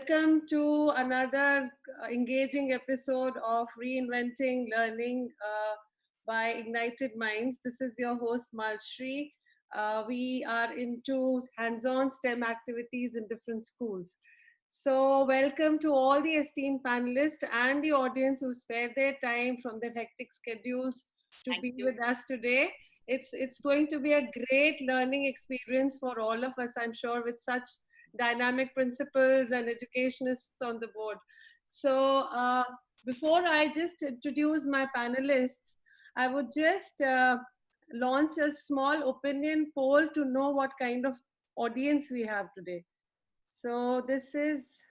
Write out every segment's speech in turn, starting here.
Welcome to another engaging episode of Reinventing Learning by Ignited Minds. This is your host, Malshri. We are into hands on STEM activities in different schools. So, welcome to all the esteemed panelists and the audience who spared their time from their hectic schedules to be with us today. It's going to be a great learning experience for all of us, I'm sure, with such dynamic principals and educationists on the board. So before I just introduce my panelists, I would just launch a small opinion poll to know what kind of audience we have today. So this is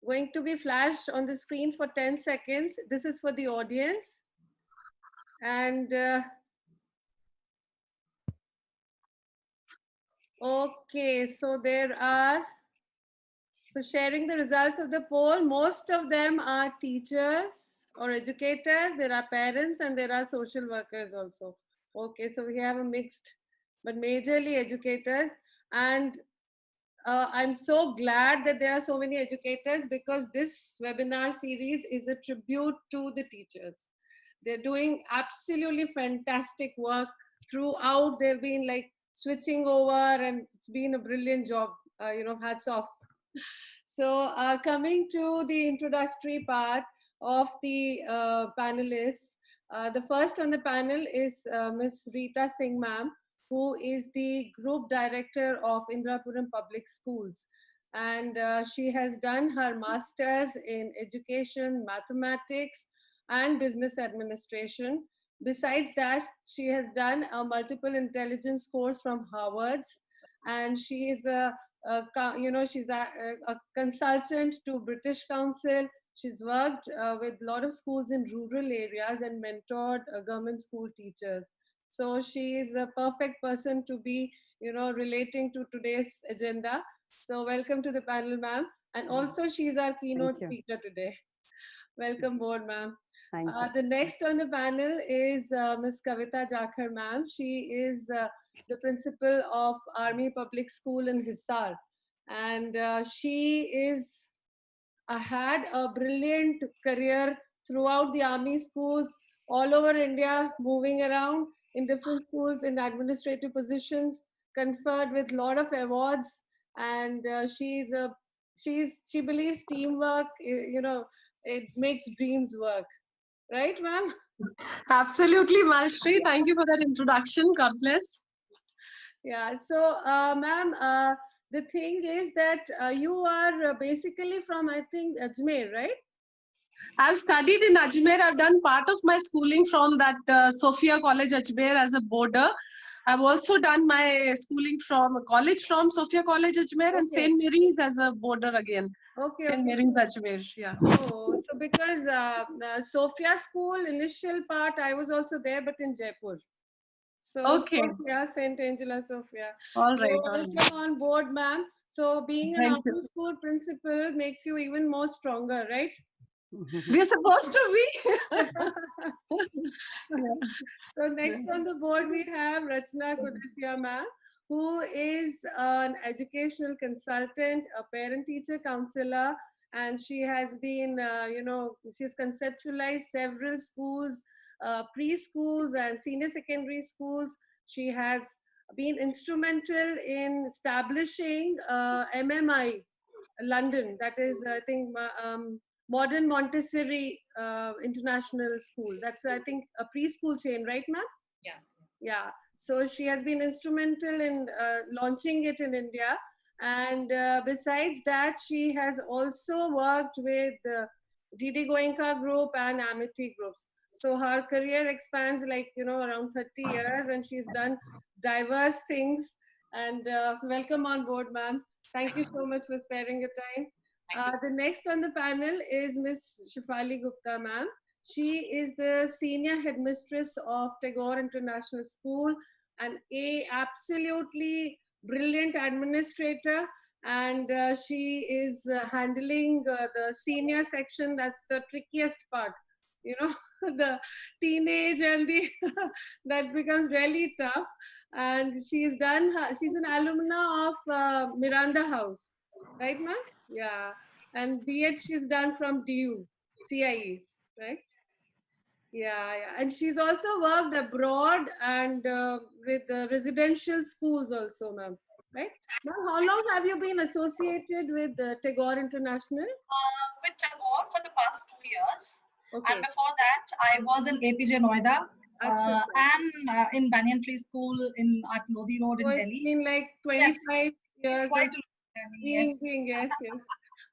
going to be flashed on the screen for 10 seconds. This is for the audience. And okay, so sharing the results of the poll, most of them are teachers or educators, there are parents, and there are social workers also. Okay, so we have a mixed, but majorly educators. And I'm so glad that there are so many educators, because this webinar series is a tribute to the teachers. They're doing absolutely fantastic work throughout. They've been like switching over, and it's been a brilliant job. Hats off. So coming to the introductory part of the panelists, the first on the panel is Ms. Rita Singh ma'am, who is the Group Director of Indrapuram Public Schools. And she has done her master's in education, mathematics, and business administration. Besides that, she has done a multiple intelligence course from Harvard's, and she is she's a consultant to British Council. She's worked with a lot of schools in rural areas and mentored government school teachers. So she is the perfect person to be, relating to today's agenda. So welcome to the panel, ma'am. And also she's our keynote speaker today. Welcome board, ma'am. The next on the panel is Ms. Kavita Jakhar, ma'am. She is the principal of Army Public School in Hisar. And she had a brilliant career throughout the Army schools all over India, moving around in different schools in administrative positions, conferred with a lot of awards. And she believes teamwork, it makes dreams work. Right, ma'am? Absolutely, Malshri. Thank you for that introduction. God bless. Yeah, so ma'am, the thing is that you are basically from, I think, Ajmer, right? I've studied in Ajmer. I've done part of my schooling from that Sophia College, Ajmer, as a boarder. I've also done my schooling from a college from Sophia College, Ajmer, and St. Mary's as a boarder again. Okay. St. Mary's, Ajmer, yeah. Oh, so because the Sophia school, initial part, I was also there, but in Jaipur. So Sophia, St. Angela Sophia. All right. Welcome on board, ma'am. So being an Army school principal makes you even more stronger, right? We're supposed to be. So next on the board we have Rachna Kudasia ma'am, who is an educational consultant, a parent-teacher counselor, and she has been, she's conceptualized several schools, preschools and senior secondary schools. She has been instrumental in establishing MMI London, that is, I think, Modern Montessori International School. That's, I think, a preschool chain, right, ma'am? Yeah. Yeah. So she has been instrumental in launching it in India. And besides that, she has also worked with the GD Goenka Group and Amity Groups. So her career expands around 30 years, and she's done diverse things. And welcome on board, ma'am. Thank you so much for sparing your time. The next on the panel is Ms. Shefali Gupta, ma'am. She is the senior headmistress of Tagore International School, and a absolutely brilliant administrator. And she is handling the senior section. That's the trickiest part, the teenage and the that becomes really tough. And she's an alumna of Miranda House. right, ma'am? Yeah. And B.Ed she's done from DU, CIE, right? Yeah, yeah. And she's also worked abroad and with residential schools also, ma'am. Right? Ma'am, how long have you been associated with Tagore International? With Tagore for the past 2 years. Okay. And before that, I was in APJ Noida Acha, acha. and in Banyan Tree School at Lodi Road So in it's Delhi. been like Yes, 25 years quite of a long journey, being, yes. yes, yes.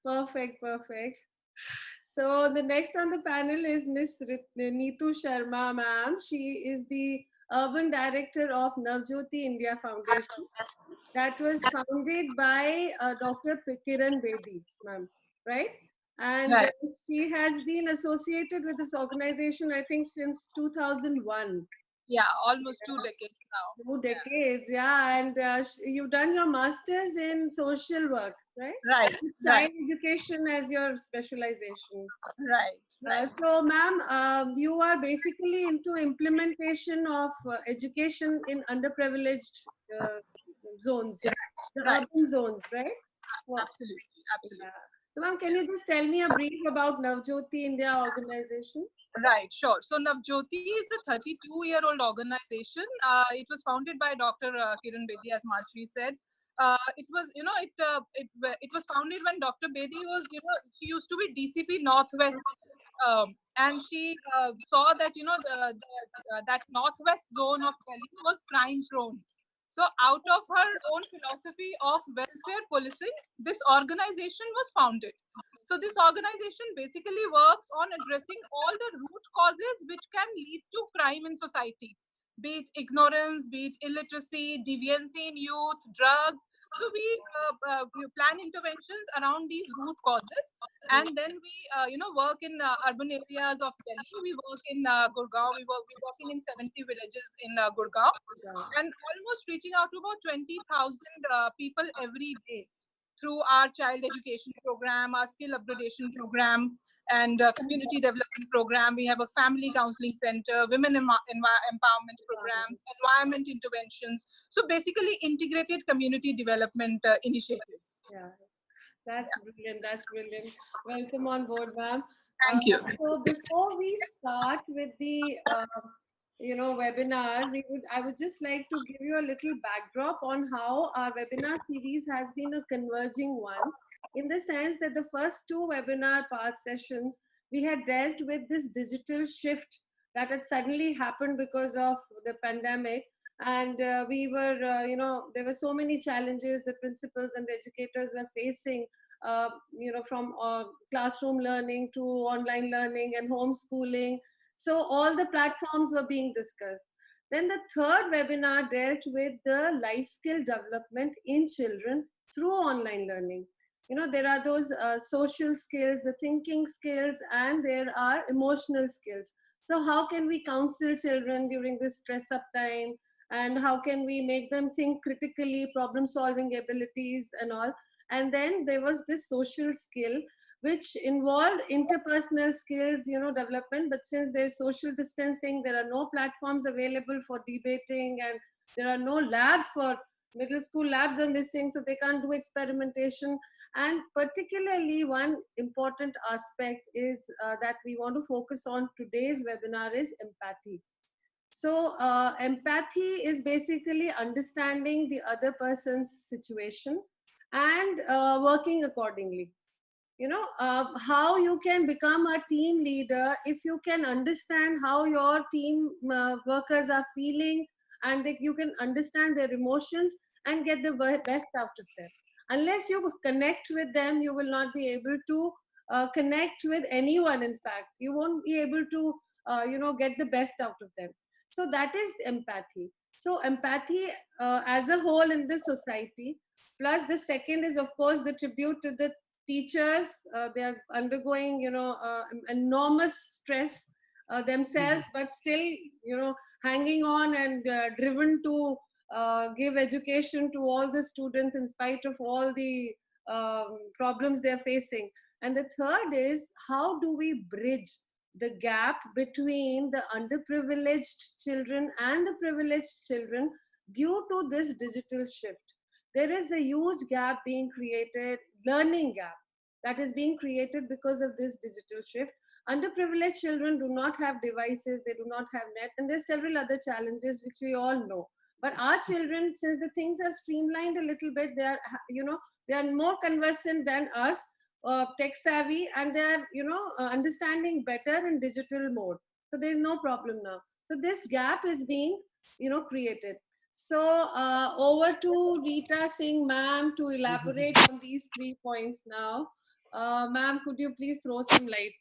Perfect, perfect. So the next on the panel is Miss Neetu Sharma, ma'am. She is the Urban Director of Navjyoti India Foundation. That was founded by Dr. Kiran Bedi, ma'am, right? And Right. she has been associated with this organization, I think, since 2001. Yeah, almost 2 decades now. 2 decades, yeah. And you've done your master's in social work, right? Right, Child right, education as your specialization. right, right. So, ma'am, you are basically into implementation of education in underprivileged zones, the Right. urban zones, right? What? Absolutely, absolutely. Yeah. So, ma'am, can you just tell me a brief about Navjyoti India organization? Right, sure. So Navjyoti is a 32-year-old organization. It was founded by Dr. Kiran Bedi, as Marjorie said. It was, it was founded when Dr. Bedi was, she used to be DCP Northwest, and she saw that, that Northwest zone of Delhi was crime prone. So out of her own philosophy of welfare policing, this organization was founded. So this organization basically works on addressing all the root causes which can lead to crime in society, be it ignorance, be it illiteracy, deviancy in youth, drugs. So we plan interventions around these root causes, and then we work in urban areas of Delhi. We work in Gurgaon. We're working in 70 villages in Gurgaon, and almost reaching out to about 20,000 people every day through our child education program, our skill upgradation program, and community development program. We have a family counseling center, women empowerment programs, environment interventions. So basically integrated community development initiatives. Yeah, that's brilliant. That's brilliant. Welcome on board, ma'am. Thank you. So before we start with the webinar, I would just like to give you a little backdrop on how our webinar series has been a converging one, in the sense that the first two webinar part sessions we had dealt with this digital shift that had suddenly happened because of the pandemic. And we were there were so many challenges the principals and the educators were facing, from classroom learning to online learning and homeschooling. So all the platforms were being discussed. Then the third webinar dealt with the life skill development in children through online learning. There are those social skills, the thinking skills, and there are emotional skills. So how can we counsel children during this stress up time, and how can we make them think critically, problem solving abilities and all. And then there was this social skill which involved interpersonal skills, development. But since there's social distancing, there are no platforms available for debating, and there are no labs for middle school labs are missing, so they can't do experimentation. And particularly one important aspect is that we want to focus on today's webinar is empathy. So empathy is basically understanding the other person's situation and working accordingly. How you can become a team leader if you can understand how your team workers are feeling, and you can understand their emotions and get the best out of them. Unless you connect with them, you will not be able to connect with anyone. In fact, you won't be able to get the best out of them. So that is empathy. So empathy as a whole in this society. Plus the second is of course the tribute to the teachers. They are undergoing enormous stress themselves, but still hanging on and driven to give education to all the students in spite of all the problems they're facing. And the third is, how do we bridge the gap between the underprivileged children and the privileged children due to this digital shift? There is a huge gap being created learning gap that is being created because of this digital shift. Underprivileged children do not have devices, they do not have net, and there's several other challenges which we all know. But our children, since the things are streamlined a little bit, they are, they are more conversant than us, tech savvy, and they are, understanding better in digital mode. So there's no problem now. So this gap is being, created. So over to Rita Singh, ma'am, to elaborate on these 3 points now. Ma'am, could you please throw some light?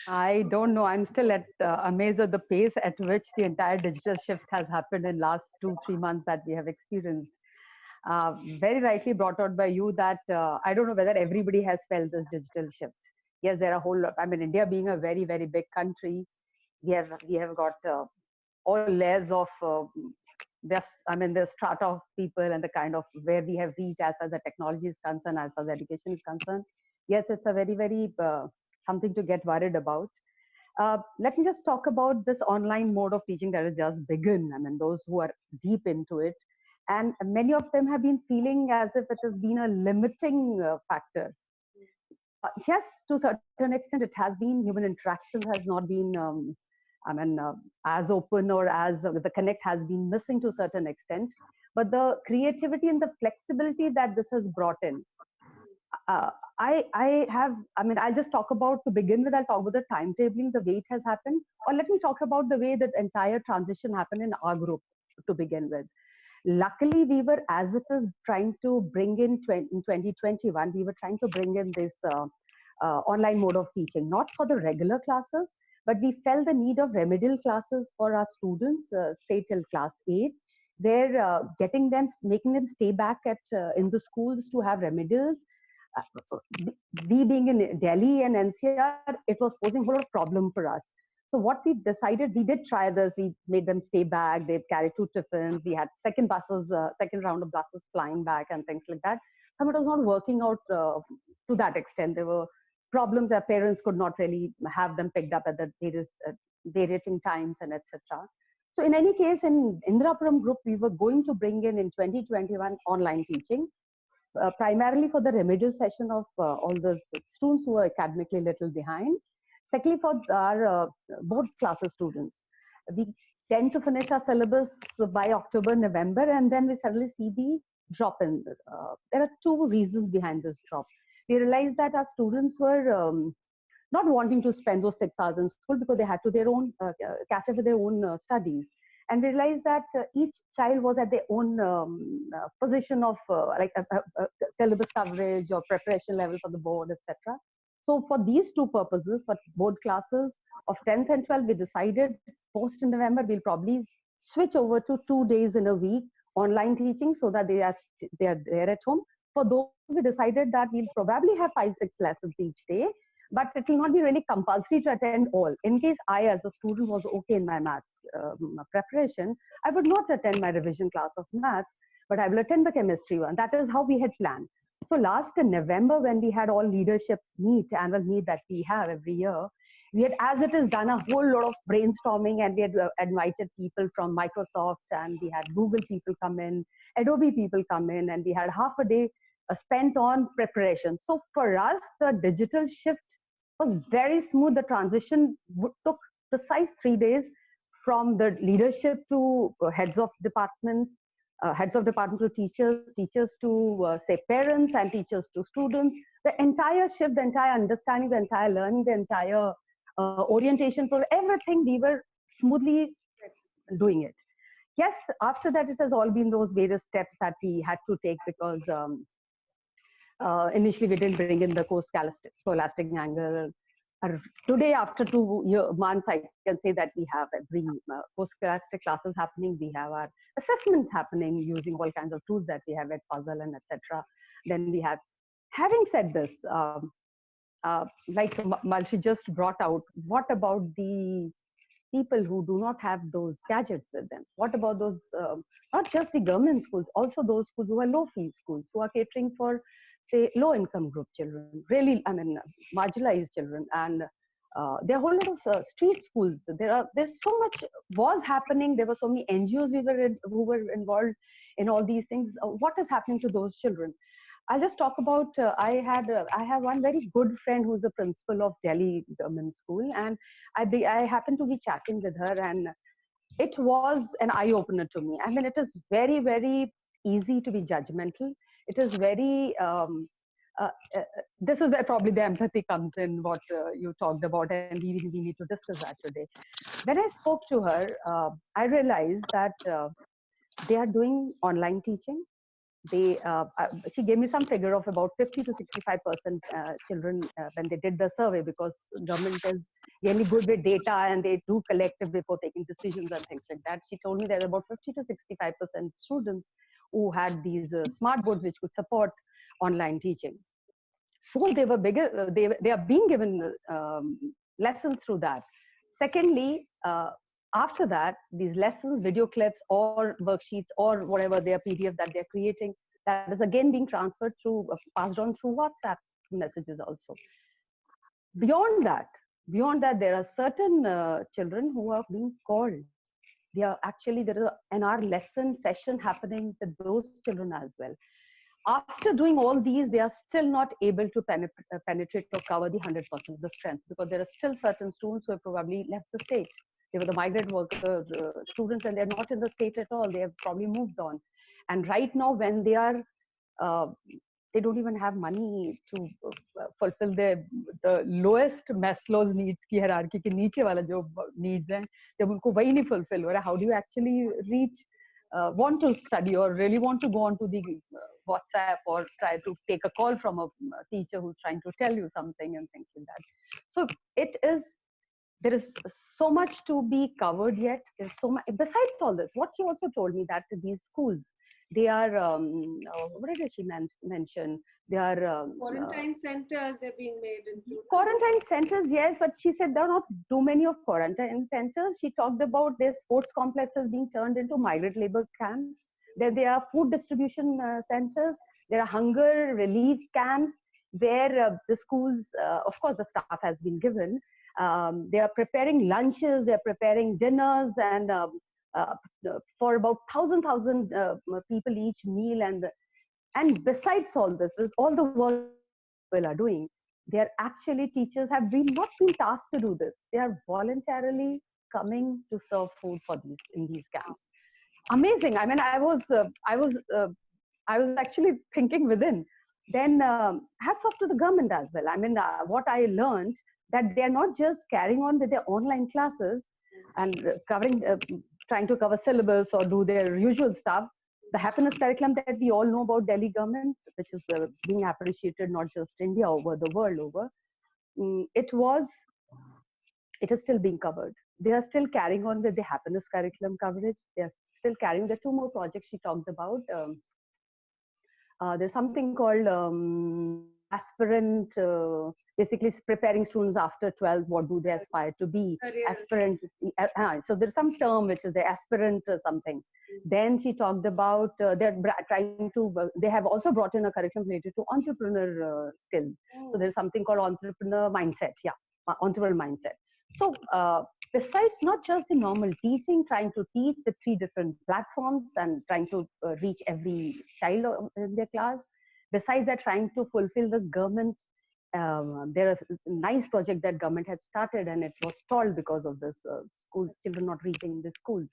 I don't know. I'm still amazed at the pace at which the entire digital shift has happened in last 2-3 months that we have experienced. Very rightly brought out by you that I don't know whether everybody has felt this digital shift. Yes, there are a whole lot. I mean, India being a very, very big country, we have got all layers of this. I mean, the strata of people and the kind of where we have reached as far as the technology is concerned, as far as education is concerned. Yes, it's a very, very something to get worried about. Let me just talk about this online mode of teaching that has just begun. I mean, those who are deep into it, and many of them have been feeling as if it has been a limiting factor. Yes, to a certain extent, it has been. Human interactions has not been, as open, or as the connect has been missing to a certain extent. But the creativity and the flexibility that this has brought in, I'll just talk about, to begin with, I'll talk about the timetabling, the way it has happened, or let me talk about the way that entire transition happened in our group to begin with. Luckily, we were, as it is, trying to bring in 2021, we were trying to bring in this online mode of teaching, not for the regular classes, but we felt the need of remedial classes for our students, say till class 8, where making them stay back in the schools to have remedials. We being in Delhi and NCR, it was posing a whole lot of problem for us. So what we decided, we did try this. We made them stay back. They carried 2 tiffins. We had second round of buses flying back and things like that. Some it was not working out to that extent. There were problems. Their parents could not really have them picked up at the varying times and etc. So in any case, in Indirapuram group, we were going to bring in 2021 online teaching. Primarily for the remedial session of all those students who are academically little behind. Secondly, for our board classes students. We tend to finish our syllabus by October, November, and then we suddenly see the drop in. There are 2 reasons behind this drop. We realized that our students were not wanting to spend those 6 hours in school because they had to catch up with their own studies. And realized that each child was at their own position of like syllabus coverage or preparation level for the board, etc. So for these 2 purposes, for board classes of 10th and 12th, we decided post in November, we'll probably switch over to 2 days in a week online teaching so that they are there at home. For those, we decided that we'll probably have 5-6 lessons each day, but it will not be really compulsory to attend all. In case I, as a student, was okay in my maths preparation, I would not attend my revision class of maths, but I will attend the chemistry one. That is how we had planned. So last in November, when we had all leadership annual meet that we have every year, we had, as it is, done a whole lot of brainstorming, and we had invited people from Microsoft, and we had Google people come in, Adobe people come in, and we had half a day spent on preparation. So for us, the digital shift was very smooth. The transition took precise 3 days from the leadership to heads of department to teachers, teachers to say parents, and teachers to students. The entire shift, the entire understanding, the entire learning, the entire orientation for everything, we were smoothly doing it. Yes, after that, it has all been those various steps that we had to take because initially we didn't bring in the scholastic angle. Today, after 2 months, I can say that we have every post-scholastic classes happening. We have our assessments happening using all kinds of tools that we have at Puzzle and etc. Then we have, having said this, like Malshi just brought out, what about the people who do not have those gadgets with them? What about those, not just the government schools, also those schools who are low-fee schools, who are catering for, say, low-income group children, really, marginalized children, and there are a whole lot of street schools. There's so much was happening. There were so many NGOs who were involved in all these things. What is happening to those children? I'll just talk about. I have one very good friend who's a principal of Delhi Government School, and I happened to be chatting with her, and it was an eye opener to me. I mean, it is very easy to be judgmental. It is very. This is where probably the empathy comes in. What you talked about, and we need to discuss that today. When I spoke to her, I realized that they are doing online teaching. She gave me some figure of about 50 to 65% children when they did the survey, because government is really good with data and they do collective before taking decisions and things like that. She told me there are about 50 to 65% students who had these smart boards which could support online teaching. So they were bigger. They are being given lessons through that. Secondly, after that, these lessons, video clips or worksheets or whatever their PDF that they're creating, that is again being transferred through, passed on through WhatsApp messages also. Beyond that, there are certain children who are being called. They are actually, there is an hour lesson session happening with those children as well. After doing all these, they are still not able to penetrate or cover the 100% of the strength, because there are still certain students who have probably left the state. They were the migrant worker students, and they're not in the state at all. They have probably moved on. And right now, when they are, they don't even have money to fulfill the lowest Maslow's needs की hierarchy के नीचे वाला जो needs हैं, जब उनको वही नहीं fulfill हो रहा, how do you actually reach, want to study or really want to go on to the WhatsApp or try to take a call from a teacher who's trying to tell you something and things like that. So there is so much to be covered yet. There's so much, besides all this, what she also told me that these schools, they are, what did she mention? They are quarantine centers, they're being made into. Quarantine centers, yes, but she said there are not too many of quarantine centers. She talked about their sports complexes being turned into migrant labor camps. Then there are food distribution centers. There are hunger relief camps where the schools, of course, the staff has been given. They are preparing lunches, they're preparing dinners, and for about 1,000 people each meal. And besides all this, with all the work people are doing, they are actually, teachers have not been tasked to do this. They are voluntarily coming to serve food for these in these camps. Amazing. I mean, I was actually thinking within. Then hats off to the government as well. I mean, what I learned, that they are not just carrying on with their online classes and covering, trying to cover syllabus or do their usual stuff. The happiness curriculum that we all know about Delhi government, which is being appreciated not just India, over the world over, it is still being covered. They are still carrying on with the happiness curriculum coverage. They are still carrying the two more projects she talked about. There's something called aspirant, basically preparing students after 12, what do they aspire to be? Aspirant. So there's some term which is the aspirant something. Then she talked about they're trying to, they have also brought in a curriculum related to entrepreneur skills. So there's something called entrepreneur mindset. Yeah, entrepreneur mindset. So besides not just the normal teaching, trying to teach with 3 different platforms and trying to reach every child in their class, besides that, trying to fulfill this government, there are a nice project that government had started and it was stalled because of this schools, children not reaching the schools,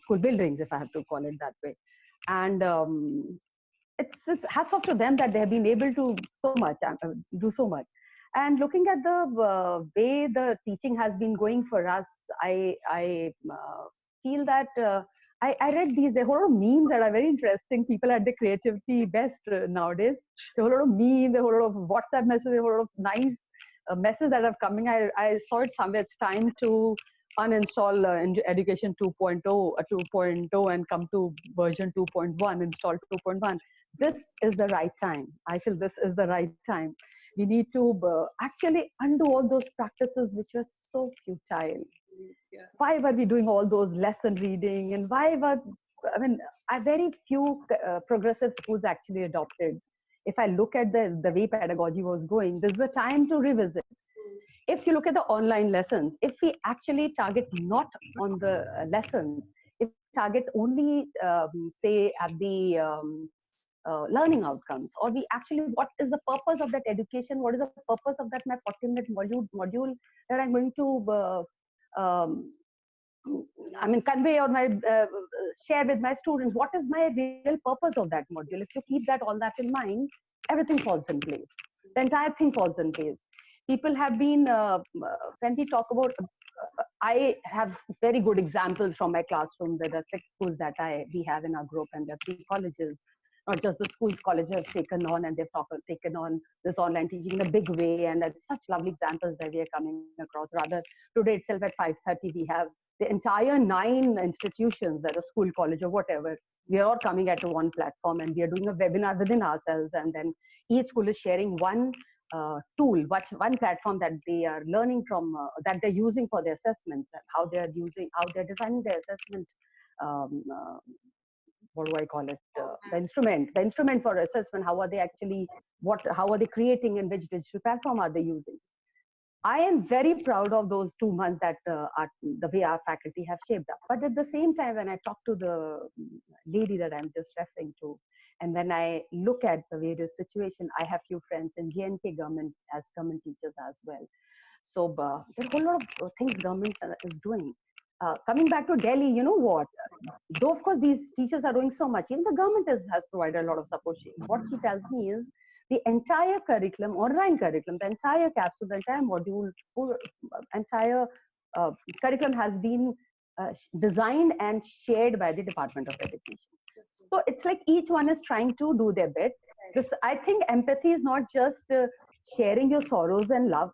school buildings, if I have to call it that way. And it's hats off to them that they have been able to do so much. And looking at the way the teaching has been going for us, I feel that I read these, a whole lot of memes that are very interesting. People at the creativity best nowadays. There were a lot of memes, a whole lot of WhatsApp messages, a whole lot of nice messages that are coming. I saw it somewhere. It's time to uninstall Education 2.0 and come to version 2.1, install 2.1. This is the right time. I feel this is the right time. We need to actually undo all those practices which were so futile. Yeah. Why were we doing all those lesson reading, and why were, I mean, very few progressive schools actually adopted. If I look at the way pedagogy was going, this is the time to revisit. If you look at the online lessons, if we actually target not on the lessons, if we target only, say, at the learning outcomes, or we actually, what is the purpose of that education, what is the purpose of that my 40-minute module that I'm going to convey or share with my students. What is my real purpose of that module? If you keep all that in mind, everything falls in place. The entire thing falls in place. People have been, when we talk about, I have very good examples from my classroom. There are 6 schools that we have in our group, and there are 3 colleges. Not just the schools, colleges have taken on, and they've taken on this online teaching in a big way. And that's such lovely examples that we are coming across. Rather, today itself at 5:30, we have the entire 9 institutions, that are school, college, or whatever. We are all coming at one platform, and we are doing a webinar within ourselves. And then each school is sharing one tool, one platform that they are learning from, that they're using for their assessments, and how they're designing their assessment. What do I call it? The instrument for assessment. How are they actually? How are they creating, and which digital platform are they using? I am very proud of those 2 months that the way our faculty have shaped up. But at the same time, when I talk to the lady that I'm just referring to, and when I look at the various situation, I have few friends in JNK government as government teachers as well. So there are a whole lot of things government is doing. Coming back to Delhi, you know what? Though of course these teachers are doing so much, even the government has provided a lot of support. What she tells me is the entire curriculum, online curriculum, the entire capsule, the entire module, entire curriculum has been designed and shared by the Department of Education. So it's like each one is trying to do their bit. I think empathy is not just sharing your sorrows and love,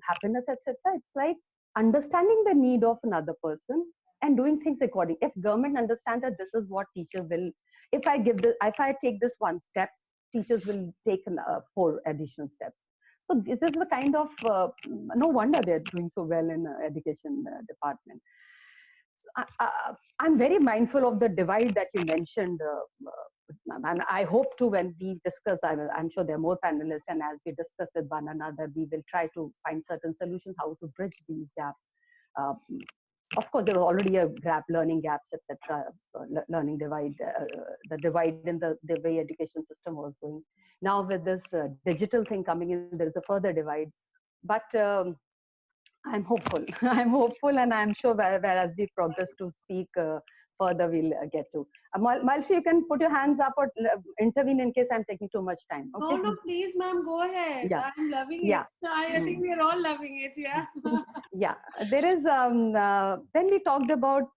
happiness, etc. It's like understanding the need of another person and doing things according. If government understands that this is what teacher will, if I take this one step, teachers will take 4 additional steps. So this is the kind of, no wonder they're doing so well in education department. I'm very mindful of the divide that you mentioned. And I hope to, when we discuss, I'm sure there are more panelists, and as we discuss with one another, we will try to find certain solutions, how to bridge these gaps. Of course, there was already a gap, learning gaps, etc., learning divide, the divide in the way education system was going. Now with this digital thing coming in, there is a further divide. But I'm hopeful. I'm hopeful, and I'm sure whereas we progress to speak further, we'll get to. Malshi, you can put your hands up or intervene in case I'm taking too much time. Okay? No, please, ma'am, go ahead. Yeah. I'm loving it. Yeah. I think we're all loving it. Yeah. Yeah. There is, then we talked about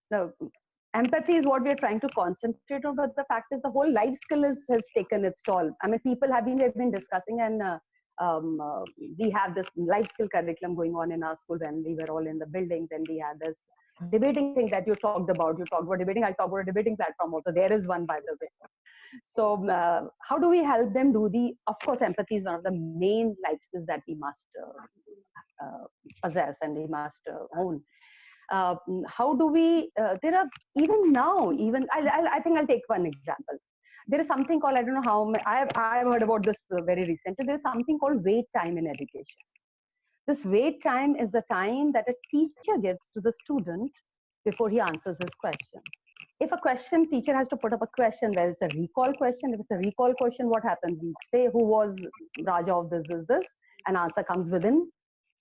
empathy is what we're trying to concentrate on, but the fact is the whole life skill has taken its toll. I mean, people have been discussing, and we have this life skill curriculum going on in our school when we were all in the buildings, and we had this debating thing that you talked about. You talked about debating. I'll talk about a debating platform also. There is one, by the way. So how do we help them do of course, empathy is one of the main life skills that we must possess and we must own. How do we, there are, even now, I think I'll take one example. There is something called, I don't know how, I've heard about this very recently. There's something called wait time in education. This wait time is the time that a teacher gives to the student before he answers his question. If a teacher has to put up a question where it's a recall question, if it's a recall question, what happens? We say, who was Raja of this, and answer comes within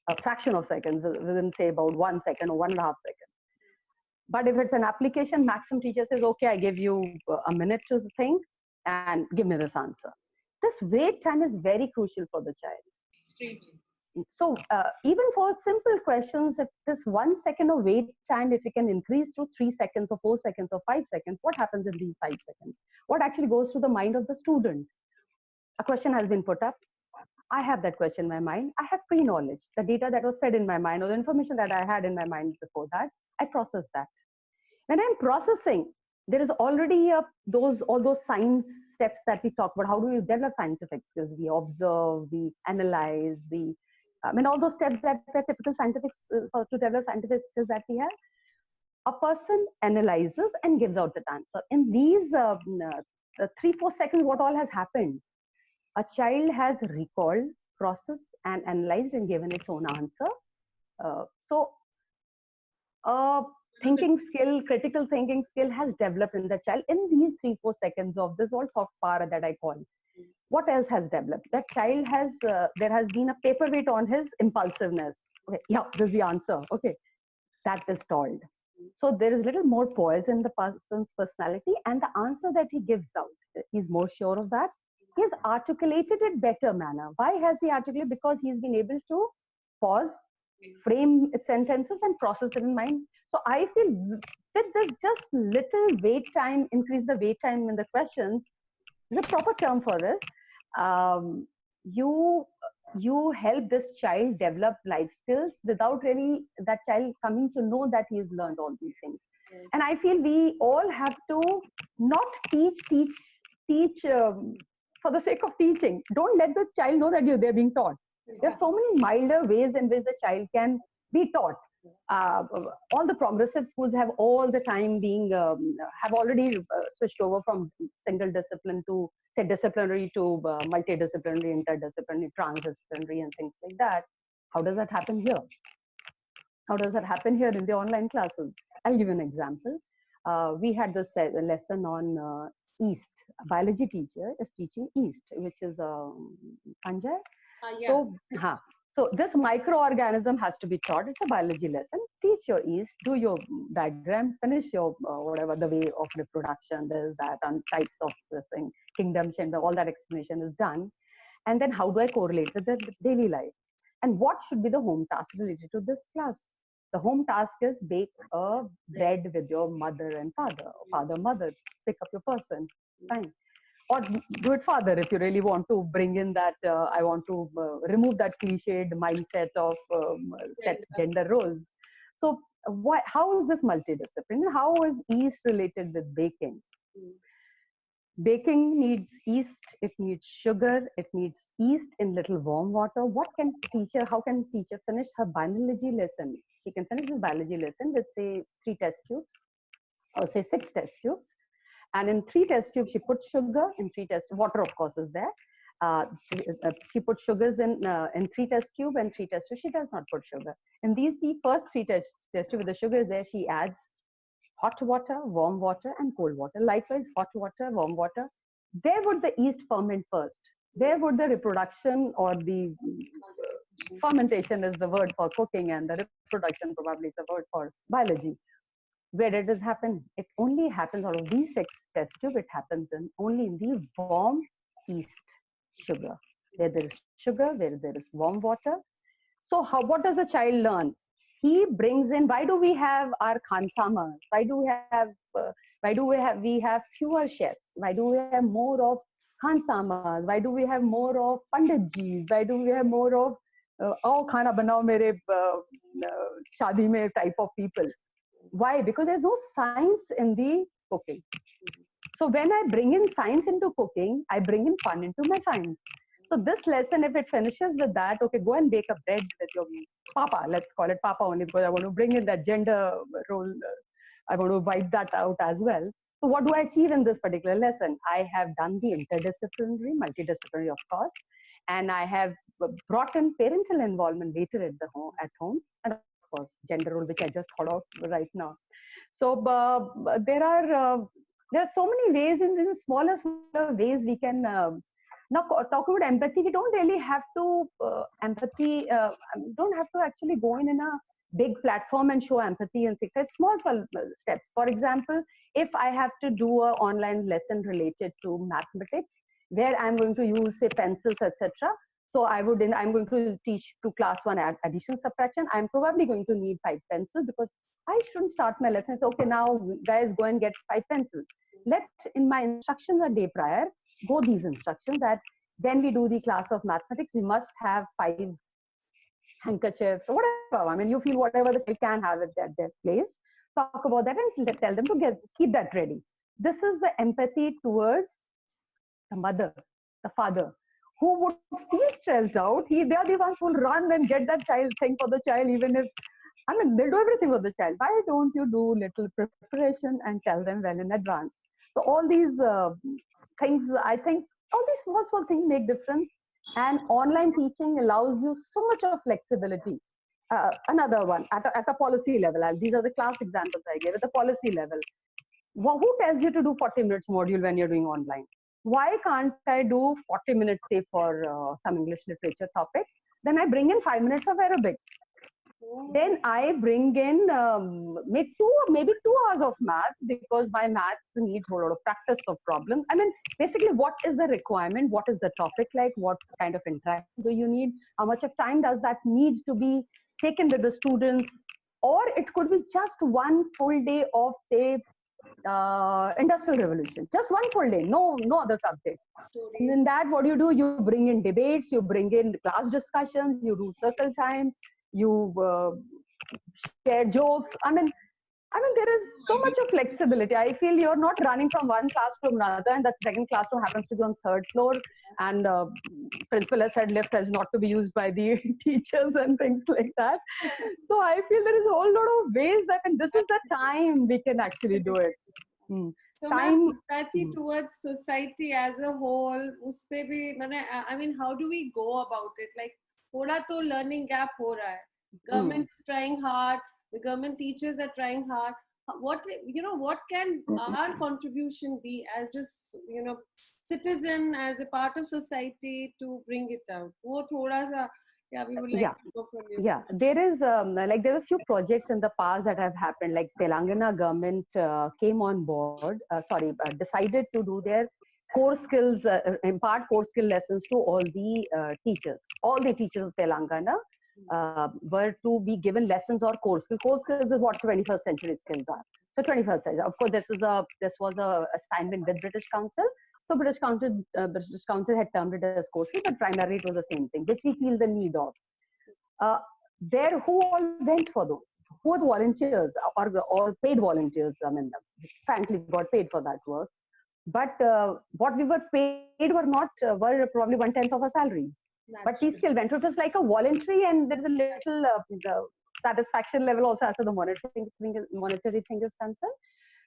a fraction of seconds, within say about 1 second or 1.5 seconds. But if it's an application, maximum teacher says, okay, I give you a minute to think and give me this answer. This wait time is very crucial for the child. Extremely. So even for simple questions, if this 1 second of wait time, if we can increase to 3 seconds or 4 seconds or 5 seconds, what happens in these 5 seconds? What actually goes through the mind of the student? A question has been put up. I have that question in my mind. I have pre-knowledge, the data that was fed in my mind or the information that I had in my mind before that, I process that. When I'm processing, there is already all those science steps that we talk about. How do we develop scientific skills? We observe, we analyze, all those steps that are typical scientific to develop scientific skills that we have. A person analyzes and gives out the answer. In these 3-4 seconds, what all has happened? A child has recalled, processed, and analyzed and given its own answer. So thinking skill, critical thinking skill has developed in the child in these 3-4 seconds of this all soft power that I call. What else has developed? That child has, there has been a paperweight on his impulsiveness. Okay, yeah, this is the answer. Okay, that is told. So there is little more poise in the person's personality, and the answer that he gives out, he's more sure of that. He has articulated it better manner. Why has he articulated? Because he's been able to pause, frame its sentences, and process it in mind. So I feel with this just little wait time, increase the wait time in the questions, there's a proper term for this. You help this child develop life skills without really that child coming to know that he's learned all these things. And I feel we all have to not teach for the sake of teaching. Don't let the child know that they're being taught. There are so many milder ways in which the child can be taught. All the progressive schools have all the time being have already switched over from single discipline to, say, disciplinary to multidisciplinary, interdisciplinary, transdisciplinary, and things like that. How does that happen here? How does that happen here in the online classes? I'll give you an example. We had this lesson on yeast. A biology teacher is teaching yeast, which is fungi. Yeah. So this microorganism has to be taught. It's a biology lesson. Teach your yeast, do your diagram, finish your whatever the way of reproduction, this, that, and types of this thing, kingdom, gender, all that explanation is done. And then how do I correlate with the daily life? And what should be the home task related to this class? The home task is bake a bread with your mother and father, father, mother, pick up your person, fine. Or do it further if you really want to bring in that, I want to remove that cliched mindset of set gender roles. So how is this multidisciplinary? How is yeast related with baking? Baking needs yeast, it needs sugar, it needs yeast in little warm water. How can teacher finish her biology lesson? She can finish this biology lesson with, say, 3 test tubes, or say 6 test tubes. And in 3 test tubes, she puts sugar. In 3 test, water of course is there. She puts sugars in 3 test tube, and 3 test tube she does not put sugar. In the first 3 test tube with the sugar is there, she adds hot water, warm water, and cold water. Likewise, hot water, warm water. Where would the yeast ferment first? Where would the reproduction or the fermentation is the word for cooking, and the reproduction probably is the word for biology. Where did this happen? It only happens out of these 6 test tubes. It happens only in the warm yeast sugar. Where there is sugar, where there is warm water. So what does the child learn? He brings in. Why do we have our khansamas? Why do we have fewer chefs? Why do we have more of khansamas? Why do we have more of panditjis? Why do we have more of khana banao mere shadi mein type of people? Why? Because there's no science in the cooking. So when I bring in science into cooking, I bring in fun into my science. So this lesson, if it finishes with that, okay, go and bake a bread with your papa. Let's call it papa only because I want to bring in that gender role. I want to wipe that out as well. So what do I achieve in this particular lesson? I have done the interdisciplinary, multidisciplinary, of course, and I have brought in parental involvement later at home, and of course, gender role, which I just thought of right now. So there are so many ways, in the smaller ways we can. Now, talk about empathy. We don't really have to don't have to actually go in a big platform and show empathy and things. It's small steps. For example, if I have to do an online lesson related to mathematics, where I'm going to use, say, pencils, etc. So I'm going to teach to class 1 addition, subtraction. I'm probably going to need 5 pencils because I shouldn't start my lesson. So, okay, now guys go and get 5 pencils. Let in my instructions a day prior go these instructions that when we do the class of mathematics, we must have 5 handkerchiefs or whatever. I mean, you feel whatever the kid can have at their place. Talk about that and tell them to keep that ready. This is the empathy towards the mother, the father, who would feel stressed out. They are the ones who will run and get that thing for the child, even if, I mean, they'll do everything for the child. Why don't you do little preparation and tell them well in advance? So all these things, I think, all these small things make difference. And online teaching allows you so much of flexibility. Another one at a policy level. These are the class examples I gave at the policy level. Who tells you to do 40 minutes module when you're doing online? Why can't I do 40 minutes, say, for some English literature topic? Then I bring in 5 minutes of aerobics. Then I bring in maybe 2 hours of maths, because my maths needs a lot of practice of problems. I mean, basically, what is the requirement? What is the topic like? What kind of interaction do you need? How much of time does that need to be taken with the students? Or it could be just one full day of, say, Industrial Revolution. Just one full day, no other subject. And in that, what do? You bring in debates, you bring in class discussions, you do circle time, you share jokes. I mean, there is so much of flexibility. I feel you're not running from one class to another, and that second classroom happens to be on third floor, and principal has said lift is not to be used by the teachers and things like that. So I feel there is a whole lot of ways that, and this is the time we can actually do it. So Time towards society as a whole, उसपे भी I mean, how do we go about it? Like, थोड़ा तो learning gap हो रहा है. Government is trying hard. The government teachers are trying hard. What can our contribution be as this citizen, as a part of society, to bring it out? वो थोड़ा सा, we would like to go from you. Yeah, there is there are a few projects in the past that have happened. Like Telangana government came on board, decided to do their core skills, impart core skill lessons to all the teachers. All the teachers of Telangana were to be given lessons or core skills. Core skills is what 21st century skills are. So 21st century. Of course, this was a assignment with British Council. So British Council had termed it as core skills, but primarily it was the same thing, which we feel the need of. Who all went for those? Who were the volunteers or paid volunteers? I mean, frankly, got paid for that work. But what we were paid were probably 1/10 of our salaries. But we still went. It was like a voluntary, and there is a little satisfaction level also as to the monetary thing is concerned.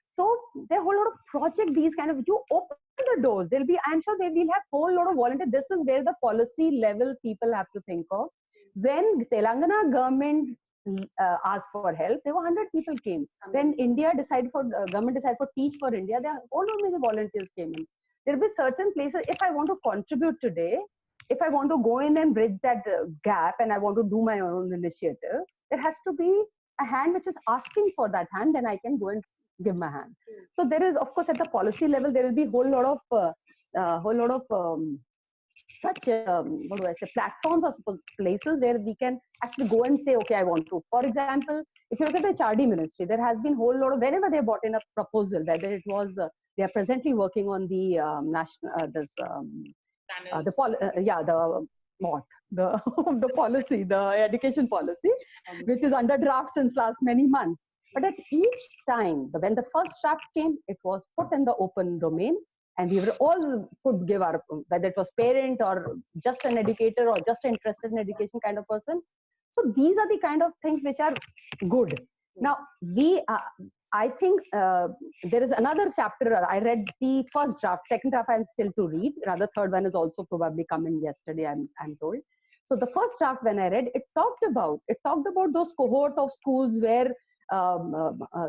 So there are a whole lot of projects, these kind of, you open the doors. I'm sure they will have a whole lot of volunteers. This is where the policy level people have to think of. When Telangana government asked for help, there were 100 people came. When government decided for Teach for India, there are all many volunteers came in. There will be certain places, if I want to contribute today, if I want to go in and bridge that gap and I want to do my own initiative, there has to be a hand which is asking for that hand, then I can go and give my hand. So there is, of course, at the policy level, there will be a whole lot of such platforms or places where we can actually go and say, okay, I want to. For example, if you look at the HRD ministry, there has been a whole lot of, whenever they brought in a proposal, whether it was they are presently working on the the policy, the education policy, which is under draft since last many months. But at each time, when the first draft came, it was put in the open domain, and we were all could give our, whether it was parent or just an educator or just interested in education kind of person. So these are the kind of things which are good. Now, I think there is another chapter. I read the first draft. Second draft I'm still to read. Rather, third one is also probably coming yesterday, I'm told. So the first draft, when I read, it talked about those cohort of schools where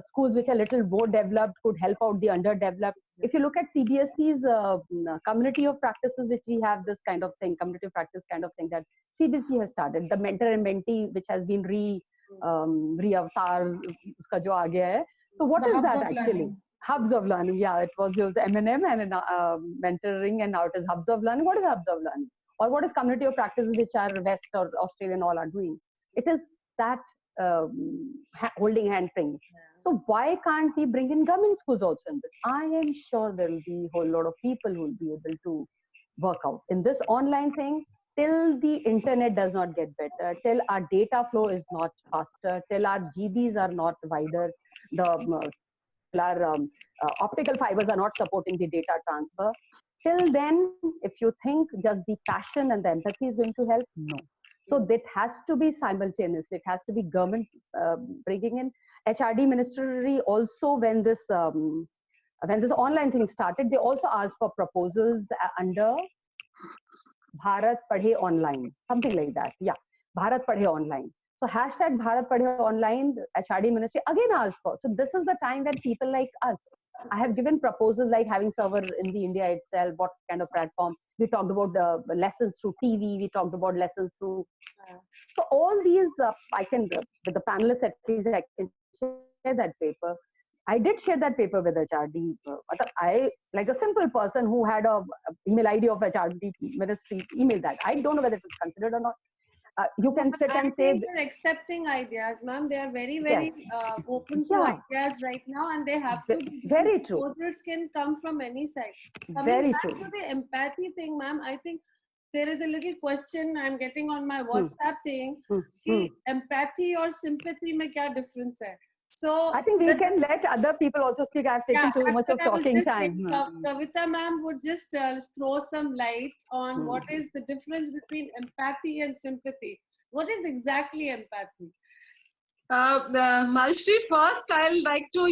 schools which are a little more developed could help out the underdeveloped. If you look at CBSE's community of practices, which we have this kind of thing, community of practice kind of thing that CBSE has started, the mentor and mentee, which has been re-avatar, uska jo aa gaya hai. So what is that actually? Hubs of learning. Yeah, it was M&M and mentoring, and now it is hubs of learning. What is hubs of learning? Or what is community of practices which are West or Australian all are doing? It is that holding hand thing. So why can't we bring in government schools also in this? I am sure there will be a whole lot of people who will be able to work out in this online thing. Till the internet does not get better, till our data flow is not faster, till our GBs are not wider, our optical fibers are not supporting the data transfer. Till then, if you think just the passion and the empathy is going to help, no. So that has to be simultaneous. It has to be government bringing in. HRD ministry also, when this online thing started, they also asked for proposals under Bharat Padhe Online, something like that. Yeah, Bharat Padhe Online. So hashtag Bharat Padhe Online, HRD Ministry again asked for. So this is the time when people like us, I have given proposals like having server in the India itself, what kind of platform. We talked about the lessons through TV, we talked about lessons through. So all these, I can, with the panelists at least, I can share that paper. I did share that paper with HRD. I, like a simple person who had a email ID of HRD ministry, email that. I don't know whether it was considered or not. You can sit and say they're accepting ideas, ma'am. They are very, very open to ideas right now, and they have to be. Very true. Proposals can come from any side. Very back true. to the empathy thing, ma'am, I think there is a little question I'm getting on my WhatsApp thing. Empathy or sympathy mein kya difference hai? So I think we can let other people also speak. I've taken too much of talking time. Kavita ma'am would just throw some light on what is the difference between empathy and sympathy. What is exactly empathy? Malshri, first I'll like to,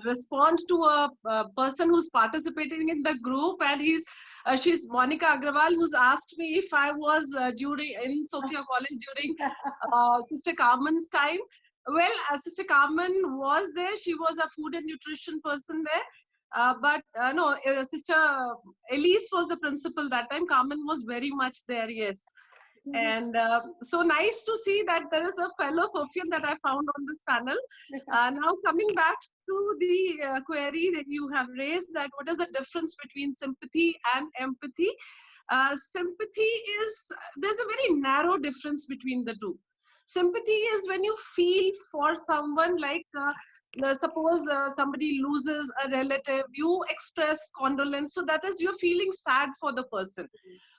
respond to a person who's participating in the group, and she's Monica Agrawal, who's asked me if I was in Sophia College during Sister Carmen's time. Well, Sister Carmen was there. She was a food and nutrition person there. But Sister Elise was the principal that time. Carmen was very much there, yes. And so nice to see that there is a fellow Sophian that I found on this panel. Now coming back to the query that you have raised, that what is the difference between sympathy and empathy? Sympathy there's a very narrow difference between the two. Sympathy is when you feel for someone, like suppose somebody loses a relative, you express condolence, so that is you're feeling sad for the person.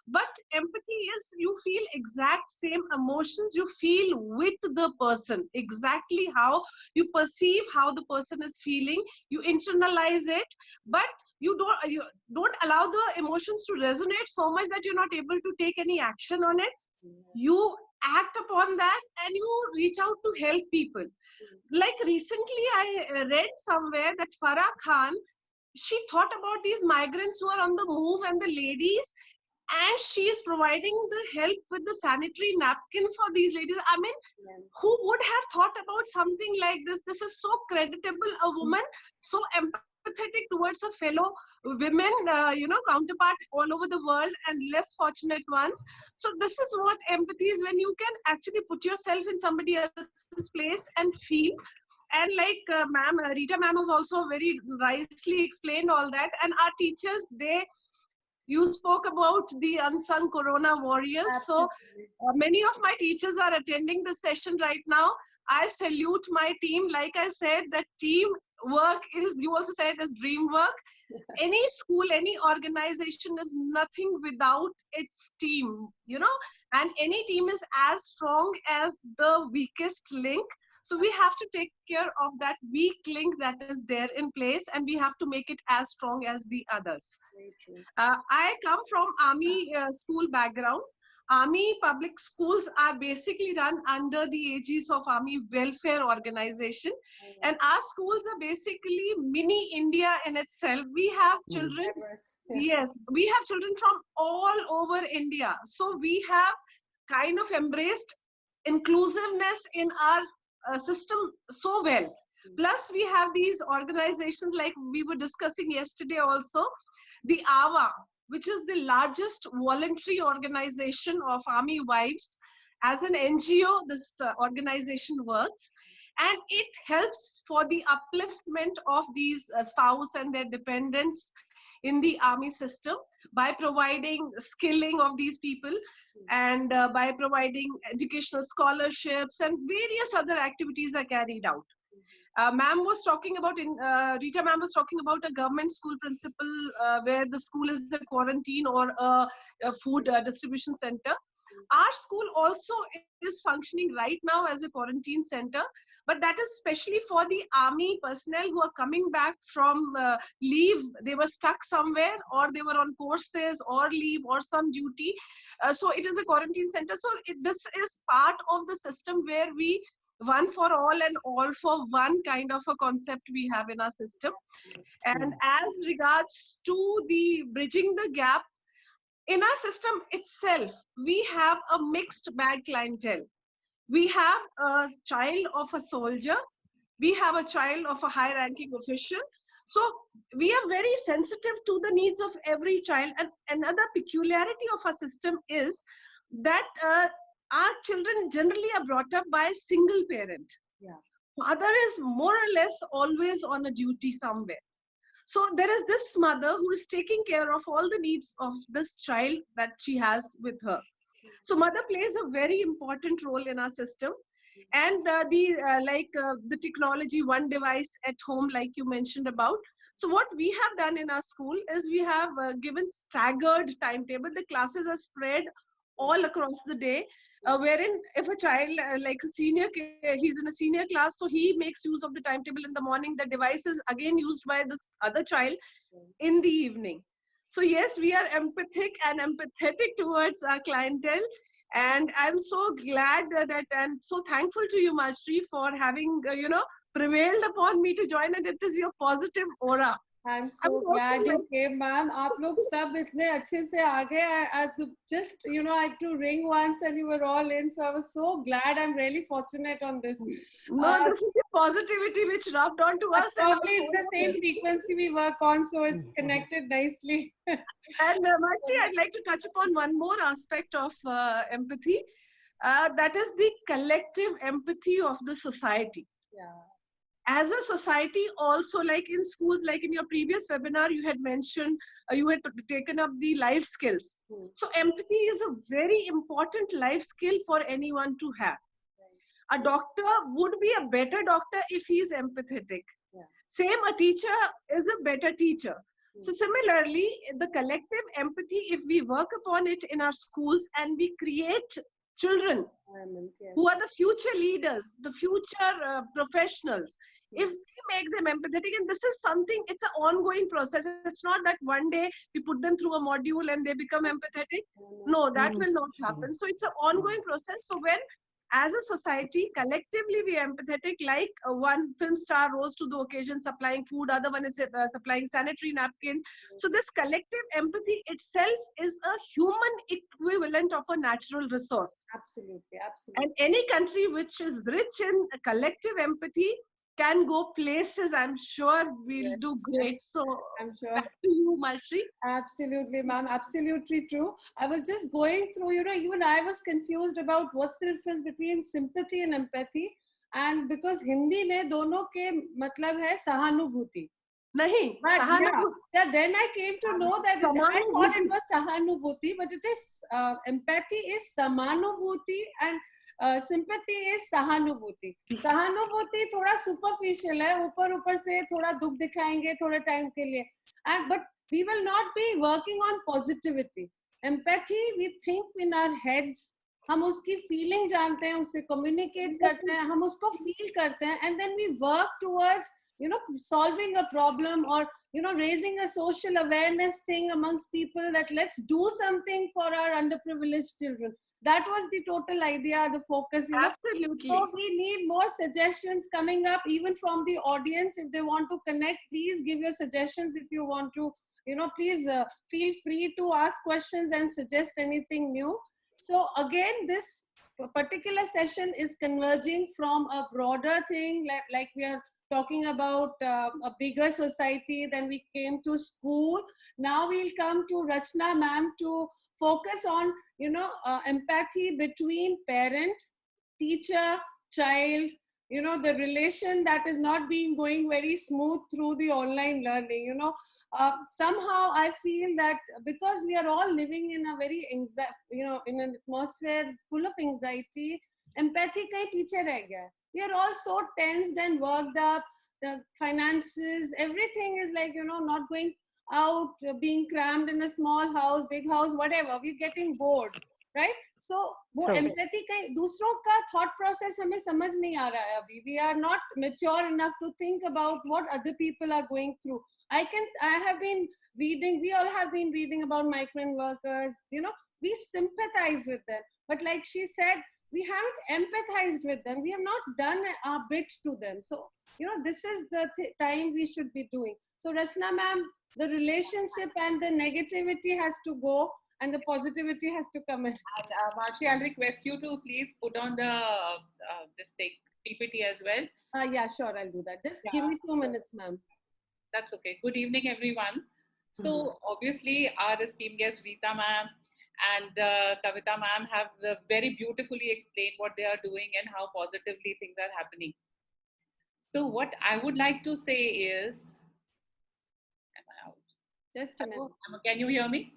But empathy is you feel exact same emotions, you feel with the person, exactly how you perceive how the person is feeling, you internalize it, but you don't allow the emotions to resonate so much that you're not able to take any action on it. You act upon that and you reach out to help people. Like recently I read somewhere that Farah Khan, she thought about these migrants who are on the move and the ladies, and she is providing the help with the sanitary napkins for these ladies. I mean, who would have thought about something like this? This is so creditable, a woman so empathetic towards a fellow women, counterpart all over the world and less fortunate ones. So this is what empathy is, when you can actually put yourself in somebody else's place and feel. And like Rita ma'am has also very nicely explained all that. And our teachers, you spoke about the unsung corona warriors. Absolutely. So many of my teachers are attending this session right now. I salute my team. Like I said, that team work is, you also said, is dream work. Any school, any organization is nothing without its team, and any team is as strong as the weakest link. So we have to take care of that weak link that is there in place, and we have to make it as strong as the others. I come from army school background. Army public schools are basically run under the aegis of Army Welfare Organization. And our schools are basically mini India in itself. We have children, yes, we have children from all over India. So we have kind of embraced inclusiveness in our system so well. Plus we have these organizations like we were discussing yesterday also, the AWA, which is the largest voluntary organization of army wives. As an NGO, this organization works, and it helps for the upliftment of these spouse and their dependents in the army system by providing skilling of these people and by providing educational scholarships, and various other activities are carried out. Ma'am was talking about, Rita ma'am was talking about a government school principal where the school is a quarantine or a food distribution center. Our school also is functioning right now as a quarantine center, but that is especially for the army personnel who are coming back from leave. They were stuck somewhere, or they were on courses or leave or some duty. So it is a quarantine center. So this is part of the system where we one for all and all for one kind of a concept we have in our system. And as regards to the bridging the gap, in our system itself, we have a mixed bag clientele. We have a child of a soldier. We have a child of a high-ranking official. So we are very sensitive to the needs of every child. And another peculiarity of our system is that our children generally are brought up by a single parent. Yeah. Mother is more or less always on a duty somewhere. So there is this mother who is taking care of all the needs of this child that she has with her. So mother plays a very important role in our system. And the technology, one device at home, like you mentioned about. So what we have done in our school is we have given staggered timetable. The classes are spread all across the day, wherein if a child like a senior, he's in a senior class, so he makes use of the timetable in the morning. The device is again used by this other child in the evening. So yes, we are empathic and empathetic towards our clientele. And I'm so glad that and so thankful to you, Marjorie, for having, prevailed upon me to join. And it is your positive aura. I'm so glad you came, ma'am. आप लोग सब इतने अच्छे से आ गए. I just, I had to ring once and you were all in. So I was so glad. I'm really fortunate on this. No, this is the positivity which rubbed onto us. Probably it's the same frequency we work on, so it's connected nicely. And Marjorie, I'd like to touch upon one more aspect of empathy. That is the collective empathy of the society. Yeah. As a society also, like in schools, like in your previous webinar, you had mentioned, you had taken up the life skills. So empathy is a very important life skill for anyone to have. A doctor would be a better doctor if he is empathetic. Same, a teacher is a better teacher. So similarly, the collective empathy, if we work upon it in our schools and we create children who are the future leaders, the future professionals, if we make them empathetic, and this is something, it's an ongoing process. It's not that one day we put them through a module and they become empathetic. No, that will not happen. So it's an ongoing process. So when, as a society, collectively we are empathetic, like one film star rose to the occasion supplying food, other one is supplying sanitary napkins. So this collective empathy itself is a human equivalent of a natural resource. Absolutely, absolutely. And any country which is rich in collective empathy can go places. I'm sure we'll do great. So I'm sure. Back to you, Marjorie. Absolutely, ma'am. Absolutely true. I was just going through, even I was confused about what's the difference between sympathy and empathy. And because Hindi में दोनों के मतलब है सहानुभूति. नहीं, yeah, then I came to know that I thought it was sahanubhuti, but it is empathy is samanubhuti and sympathy is sahanubhuti. Sahanubhuti थोड़ा superficial है, ऊपर से थोड़ा दुख दिखाएंगे थोड़े time के लिए, but we will not be working on positivity. Empathy, we think in our heads, हम उसकी feeling जानते हैं, उससे communicate करते हैं, हम उसको feel करते हैं, and then we work towards solving a problem or raising a social awareness thing amongst people that let's do something for our underprivileged children. That was the total idea, the focus. Absolutely. So we need more suggestions coming up, even from the audience. If they want to connect, please give your suggestions. If you want to, please feel free to ask questions and suggest anything new. So again, this particular session is converging from a broader thing, like we are talking about a bigger society. Then we came to school. Now we'll come to Rachna ma'am to focus on, empathy between parent, teacher, child, the relation that is not being going very smooth through the online learning. Somehow I feel that because we are all living in a very in an atmosphere full of anxiety, empathy kahin piche reh gaya. We are all so tensed and worked up. The finances, everything is like, not going out, being crammed in a small house, big house, whatever. We're getting bored, right? So, वो empathy का दूसरों का thought process हमें समझ नहीं आ रहा है अभी. We are not mature enough to think about what other people are going through. I have been reading, we all have been reading about migrant workers, we sympathize with them. But like she said, we haven't empathized with them. We have not done our bit to them. So, this is the time we should be doing. So, Rachna ma'am, the relationship and the negativity has to go and the positivity has to come in. And Marci, I'll request you to please put on the this thing, PPT as well. Yeah, sure, I'll do that. Just give me 2 minutes, ma'am. That's okay. Good evening, everyone. So obviously our esteemed guests, Rita ma'am and Kavita ma'am have very beautifully explained what they are doing and how positively things are happening. So what I would like to say is, am I out? Just a minute. Can you hear me?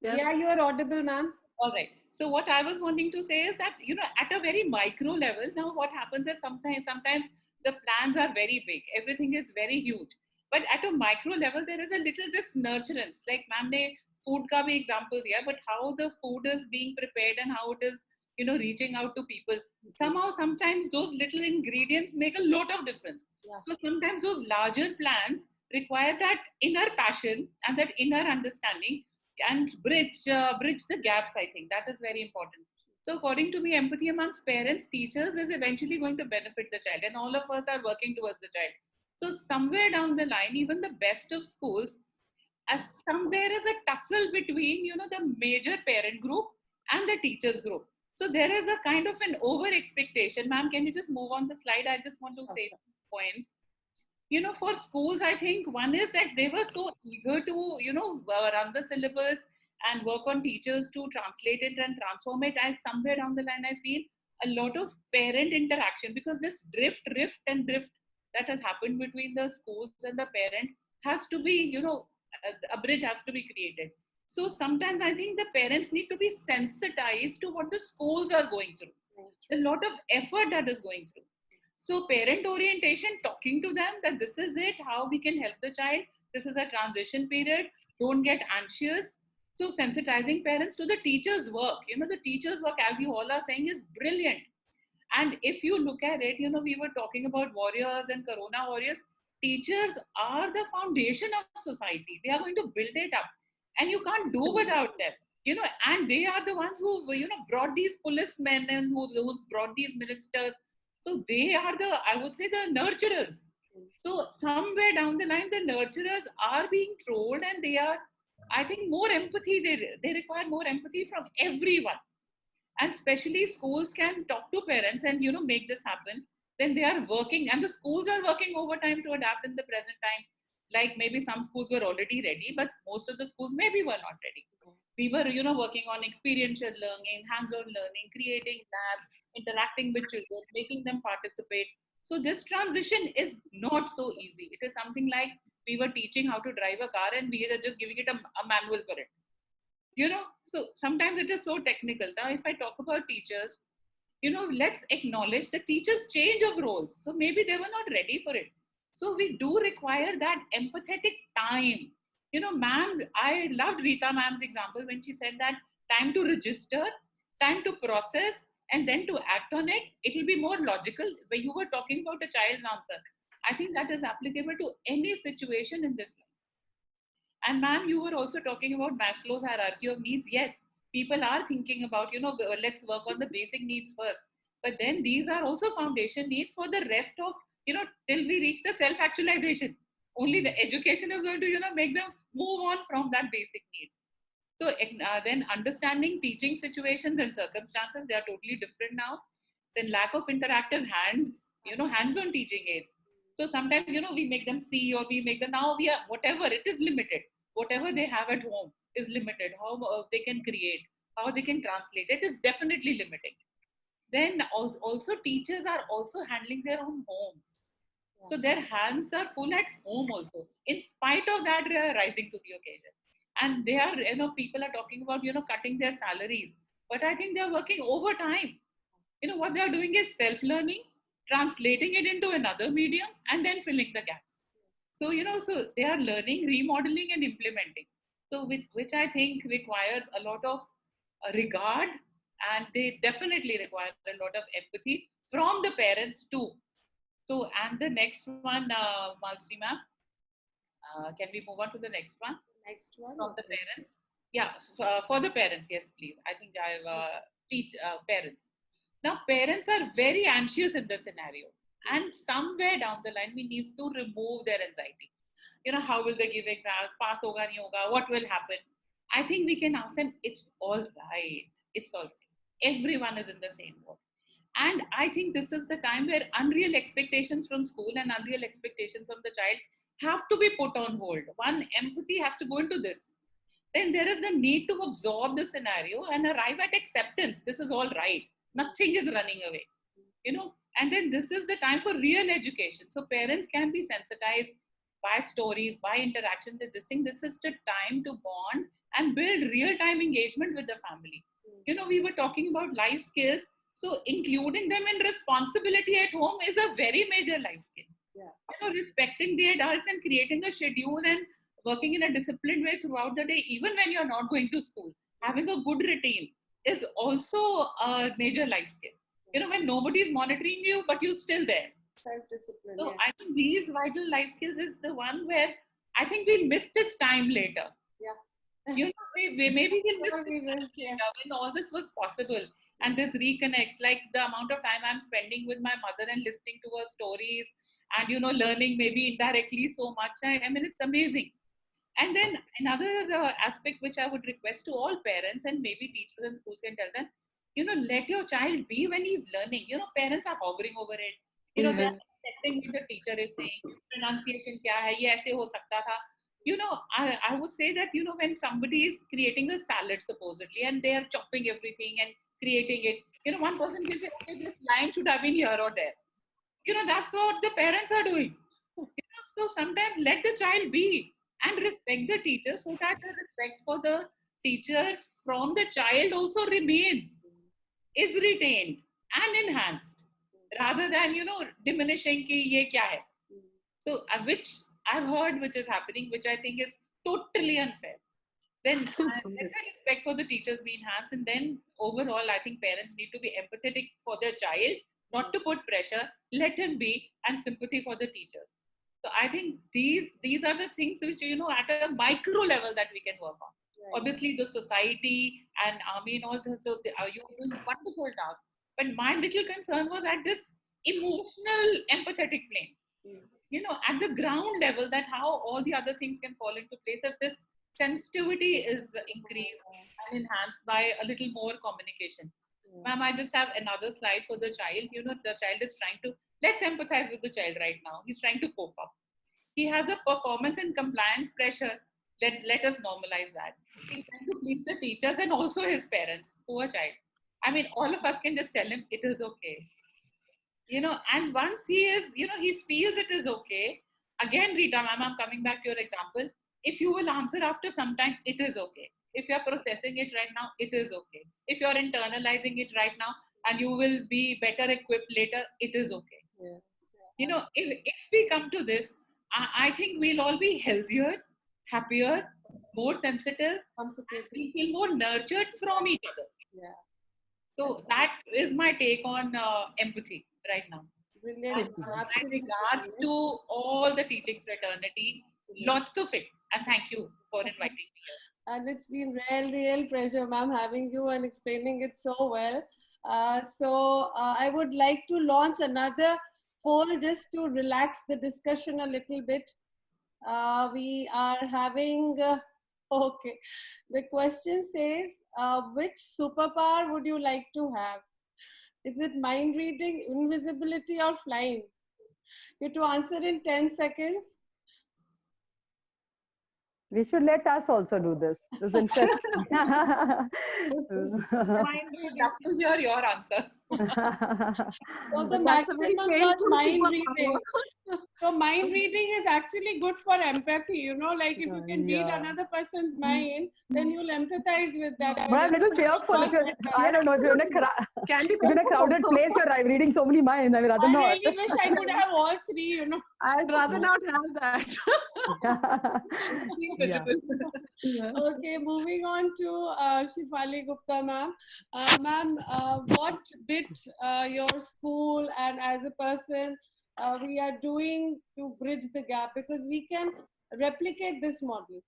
Yes. Yeah, you are audible, ma'am. All right. So what I was wanting to say is that, at a very micro level, now what happens is sometimes the plans are very big. Everything is very huge. But at a micro level, there is a little this nurturance. Like ma'am ne food ka bhi example diya, but how the food is being prepared and how it is, reaching out to people. Somehow, sometimes those little ingredients make a lot of difference. Yeah. So sometimes those larger plans require that inner passion and that inner understanding and bridge the gaps. I think that is very important. So according to me, empathy amongst parents, teachers is eventually going to benefit the child, and all of us are working towards the child. So somewhere down the line, even the best of schools, there is a tussle between the major parent group and the teachers group. So there is a kind of an over expectation. Ma'am, can you just move on the slide? I just want to say points. For schools, I think one is that they were so eager to, run the syllabus and work on teachers to translate it and transform it. As somewhere down the line, I feel a lot of parent interaction, because this rift that has happened between the schools and the parent has to be, a bridge has to be created. So sometimes I think the parents need to be sensitized to what the schools are going through. A lot of effort that is going through. So parent orientation, talking to them that this is it, how we can help the child. This is a transition period. Don't get anxious. So sensitizing parents to the teacher's work. The teacher's work, as you all are saying, is brilliant. And if you look at it, we were talking about warriors and Corona warriors. Teachers are the foundation of society. They are going to build it up. And you can't do without them. And they are the ones who, brought these policemen and who brought these ministers. So they are I would say, the nurturers. So somewhere down the line, the nurturers are being trolled, and they are, I think, more empathy. They require more empathy from everyone. And especially schools can talk to parents and, make this happen. Then they are working, and the schools are working overtime to adapt in the present times. Like maybe some schools were already ready, but most of the schools maybe were not ready. We were, working on experiential learning, hands-on learning, creating labs, interacting with children, making them participate. So this transition is not so easy. It is something like we were teaching how to drive a car and we are just giving it a manual for it. So sometimes it is so technical. Now, if I talk about teachers, let's acknowledge the teachers' change of roles. So maybe they were not ready for it. So we do require that empathetic time. Ma'am, I loved Rita ma'am's example when she said that time to register, time to process, and then to act on it. It will be more logical. When you were talking about a child's answer, I think that is applicable to any situation in this life. And ma'am, you were also talking about Maslow's hierarchy of needs. Yes, people are thinking about, let's work on the basic needs first. But then these are also foundation needs for the rest of, till we reach the self-actualization. Only the education is going to, make them move on from that basic need. So then understanding teaching situations and circumstances, they are totally different now. Then lack of interactive hands-on teaching aids. So sometimes, we make them see, or we make them, now we are, whatever, it is limited. Whatever they have at home is limited. How they can create, how they can translate, it is definitely limiting. Then also teachers are also handling their own homes. So their hands are full at home also. In spite of that, they are rising to the occasion. And they are, people are talking about, cutting their salaries. But I think they are working overtime. What they are doing is self-learning, translating it into another medium, and then filling the gaps. So, so they are learning, remodeling, and implementing. So which I think requires a lot of regard, and they definitely require a lot of empathy from the parents too. So, and the next one, Malsri ma'am, can we move on to the next one? Next one. From the parents. Yeah, for the parents, yes, please. I think I have teach parents. Now, parents are very anxious in this scenario. And somewhere down the line, we need to remove their anxiety. How will they give exams? Pass hoga, nahi hoga? What will happen? I think we can ask them, it's all right. It's all right. Everyone is in the same boat. And I think this is the time where unreal expectations from school and unreal expectations from the child have to be put on hold. One, empathy has to go into this. Then there is the need to absorb the scenario and arrive at acceptance. This is all right. Nothing is running away. And then this is the time for real education. So parents can be sensitized by stories, by interaction with this thing. This is the time to bond and build real-time engagement with the family. We were talking about life skills. So including them in responsibility at home is a very major life skill. Yeah. Respecting the adults and creating a schedule and working in a disciplined way throughout the day, even when you're not going to school, having a good routine is also a major life skill. When nobody's monitoring you, but you're still there. Self-discipline. So Yeah. I think these vital life skills is the one where I think we'll miss this time later. Yeah. Maybe we'll miss Sure, we this will, time yeah. later when all this was possible. And this reconnects, like the amount of time I'm spending with my mother and listening to her stories and, learning maybe indirectly so much. I mean, it's amazing. And then another aspect which I would request to all parents and maybe teachers and schools can tell them, let your child be when he's learning. Parents are hovering over it. They're accepting what the teacher is saying. Pronunciation kya hai, ye aise ho sakta tha. I would say that, when somebody is creating a salad supposedly and they are chopping everything and creating it, one person can say, okay, this line should have been here or there. That's what the parents are doing. So sometimes let the child be and respect the teacher so that the respect for the teacher from the child also remains, is retained and enhanced rather than, diminishing ki ye kya hai. So which I've heard which is happening, which I think is totally unfair. Then let the respect for the teachers be enhanced, and then overall, I think parents need to be empathetic for their child, not to put pressure, let him be, and sympathy for the teachers. So I think these are the things which at a micro level that we can work on. Right. Obviously, the society and army and all that, so you're doing wonderful tasks. But my little concern was at this emotional, empathetic plane. At the ground level, that how all the other things can fall into place if this sensitivity is increased and enhanced by a little more communication. Ma'am, I just have another slide for the child. The child is trying to, let's empathize with the child right now. He's trying to cope up. He has a performance and compliance pressure. Let us normalize that. He's trying to please the teachers and also his parents. Poor child. I mean, all of us can just tell him it is okay. And once he is, he feels it is okay. Again, Rita, ma'am, I'm coming back to your example. If you will answer after some time, it is okay. If you're processing it right now, it is okay. If you're internalizing it right now and you will be better equipped later, it is okay. Yeah. If we come to this, I think we'll all be healthier, happier, more sensitive, Comfortable. we feel more nurtured from each other. Yeah. So that is my take on empathy right now. Brilliant. And Absolutely. with regards to all the teaching fraternity, lots of it. And thank you for inviting me here. And it's been real pleasure, ma'am, having you and explaining it so well. I would like to launch another poll just to relax the discussion a little bit. We are having, okay. The question says, which superpower would you like to have? Is it mind reading, invisibility, or flying? You have to answer in 10 seconds. We should let us also do this. This is interesting. Mind We'd love to hear your answer. So the That's a very maximum was painful mind superpower. reading. So mind reading is actually good for empathy, like if you can read Yeah. another person's mind, then you'll empathize with that. But I'm a little fearful. If you're, I don't know, if you're in a, Can be if you're in a painful crowded also. place, you're reading so many minds. I would rather I not. really wish I could have all three, I'd rather not have that. Yeah. Okay, moving on to Shifali Gupta ma'am. Ma'am, what bit your school and as a person we are doing to bridge the gap, because we can replicate this model.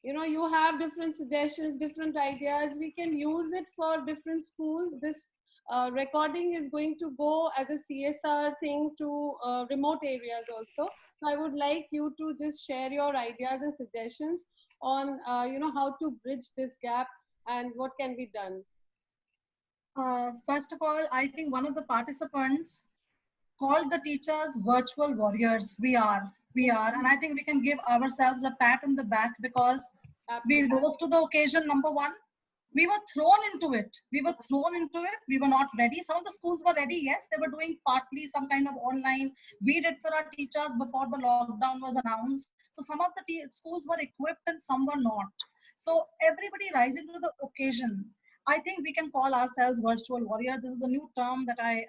You have different suggestions, different ideas. We can use it for different schools. This recording is going to go as a CSR thing to remote areas also. So I would like you to just share your ideas and suggestions on how to bridge this gap and what can be done. First of all, I think one of the participants called the teachers virtual warriors. We are, and I think we can give ourselves a pat on the back because we rose to the occasion. Number one, we were thrown into it. We were not ready. Some of the schools were ready. Yes, they were doing partly some kind of online. We did for our teachers before the lockdown was announced. So some of the schools were equipped and some were not. So everybody rising to the occasion. I think we can call ourselves virtual warrior. This is the new term that I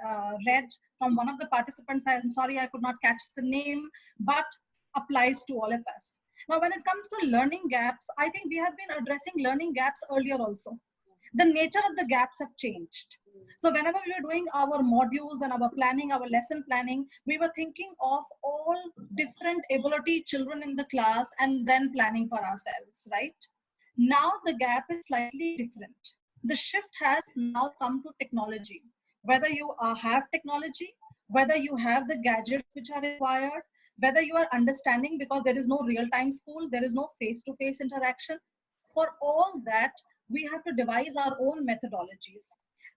read from one of the participants. I'm sorry I could not catch the name, but applies to all of us. Now, when it comes to learning gaps, I think we have been addressing learning gaps earlier also. The nature of the gaps have changed. So whenever we were doing our modules and our planning, our lesson planning, we were thinking of all different ability children in the class and then planning for ourselves, right? Now the gap is slightly different. The shift has now come to technology. Whether you have technology, whether you have the gadgets which are required, whether you are understanding because there is no real-time school, there is no face-to-face interaction. For all that, we have to devise our own methodologies.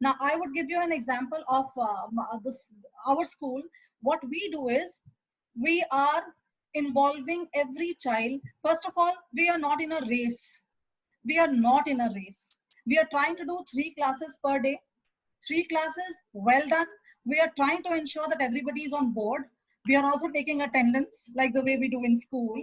Now, I would give you an example of our school. What we do is, we are involving every child. First of all, we are not in a race. We are not in a race. We are trying to do 3 classes per day. 3 classes, well done. We are trying to ensure that everybody is on board. We are also taking attendance like the way we do in school.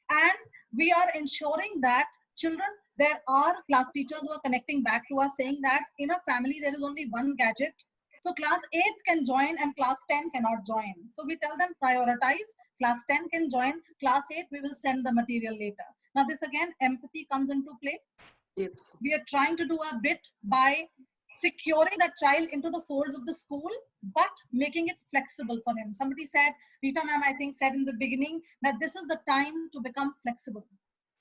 And we are ensuring that children, there are class teachers who are connecting back to us saying that in a family, there is only one gadget. So class 8 can join and class 10 cannot join. So we tell them prioritize. Class 10 can join. Class 8, we will send the material later. Now this again, empathy comes into play. Yes. We are trying to do a bit by securing that child into the folds of the school, but making it flexible for him. Somebody said, Rita ma'am, I think said in the beginning that this is the time to become flexible.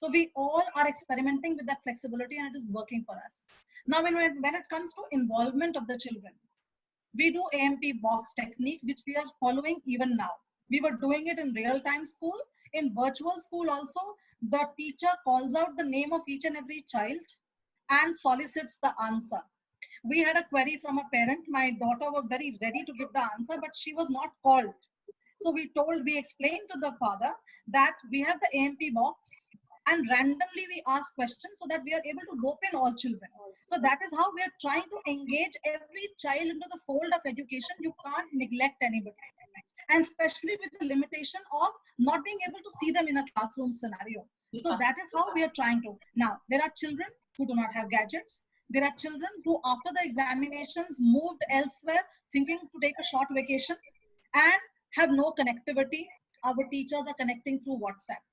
So we all are experimenting with that flexibility and it is working for us. Now, when it comes to involvement of the children, we do AMP box technique, which we are following even now. We were doing it in real-time school. In virtual school also, the teacher calls out the name of each and every child and solicits the answer. We had a query from a parent. My daughter was very ready to give the answer, but she was not called. So we explained to the father that we have the AMP box and randomly we ask questions so that we are able to rope in all children. So that is how we are trying to engage every child into the fold of education. You can't neglect anybody. And especially with the limitation of not being able to see them in a classroom scenario. So that is how we are trying to. Now, there are children who do not have gadgets. There are children who after the examinations moved elsewhere thinking to take a short vacation and have no connectivity. Our teachers are connecting through WhatsApp.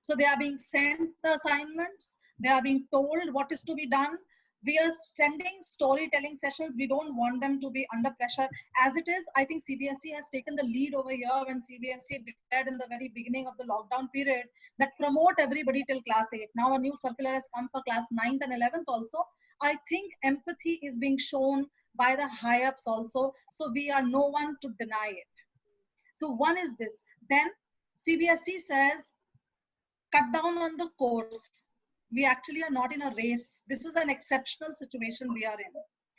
So they are being sent the assignments. They are being told what is to be done. We are sending storytelling sessions. We don't want them to be under pressure. As it is, I think CBSE has taken the lead over here when CBSE declared in the very beginning of the lockdown period that promote everybody till class 8. Now a new circular has come for class 9th and 11th also. I think empathy is being shown by the high-ups also. So we are no one to deny it. So one is this. Then CBSE says, cut down on the course. We actually are not in a race. This is an exceptional situation we are in.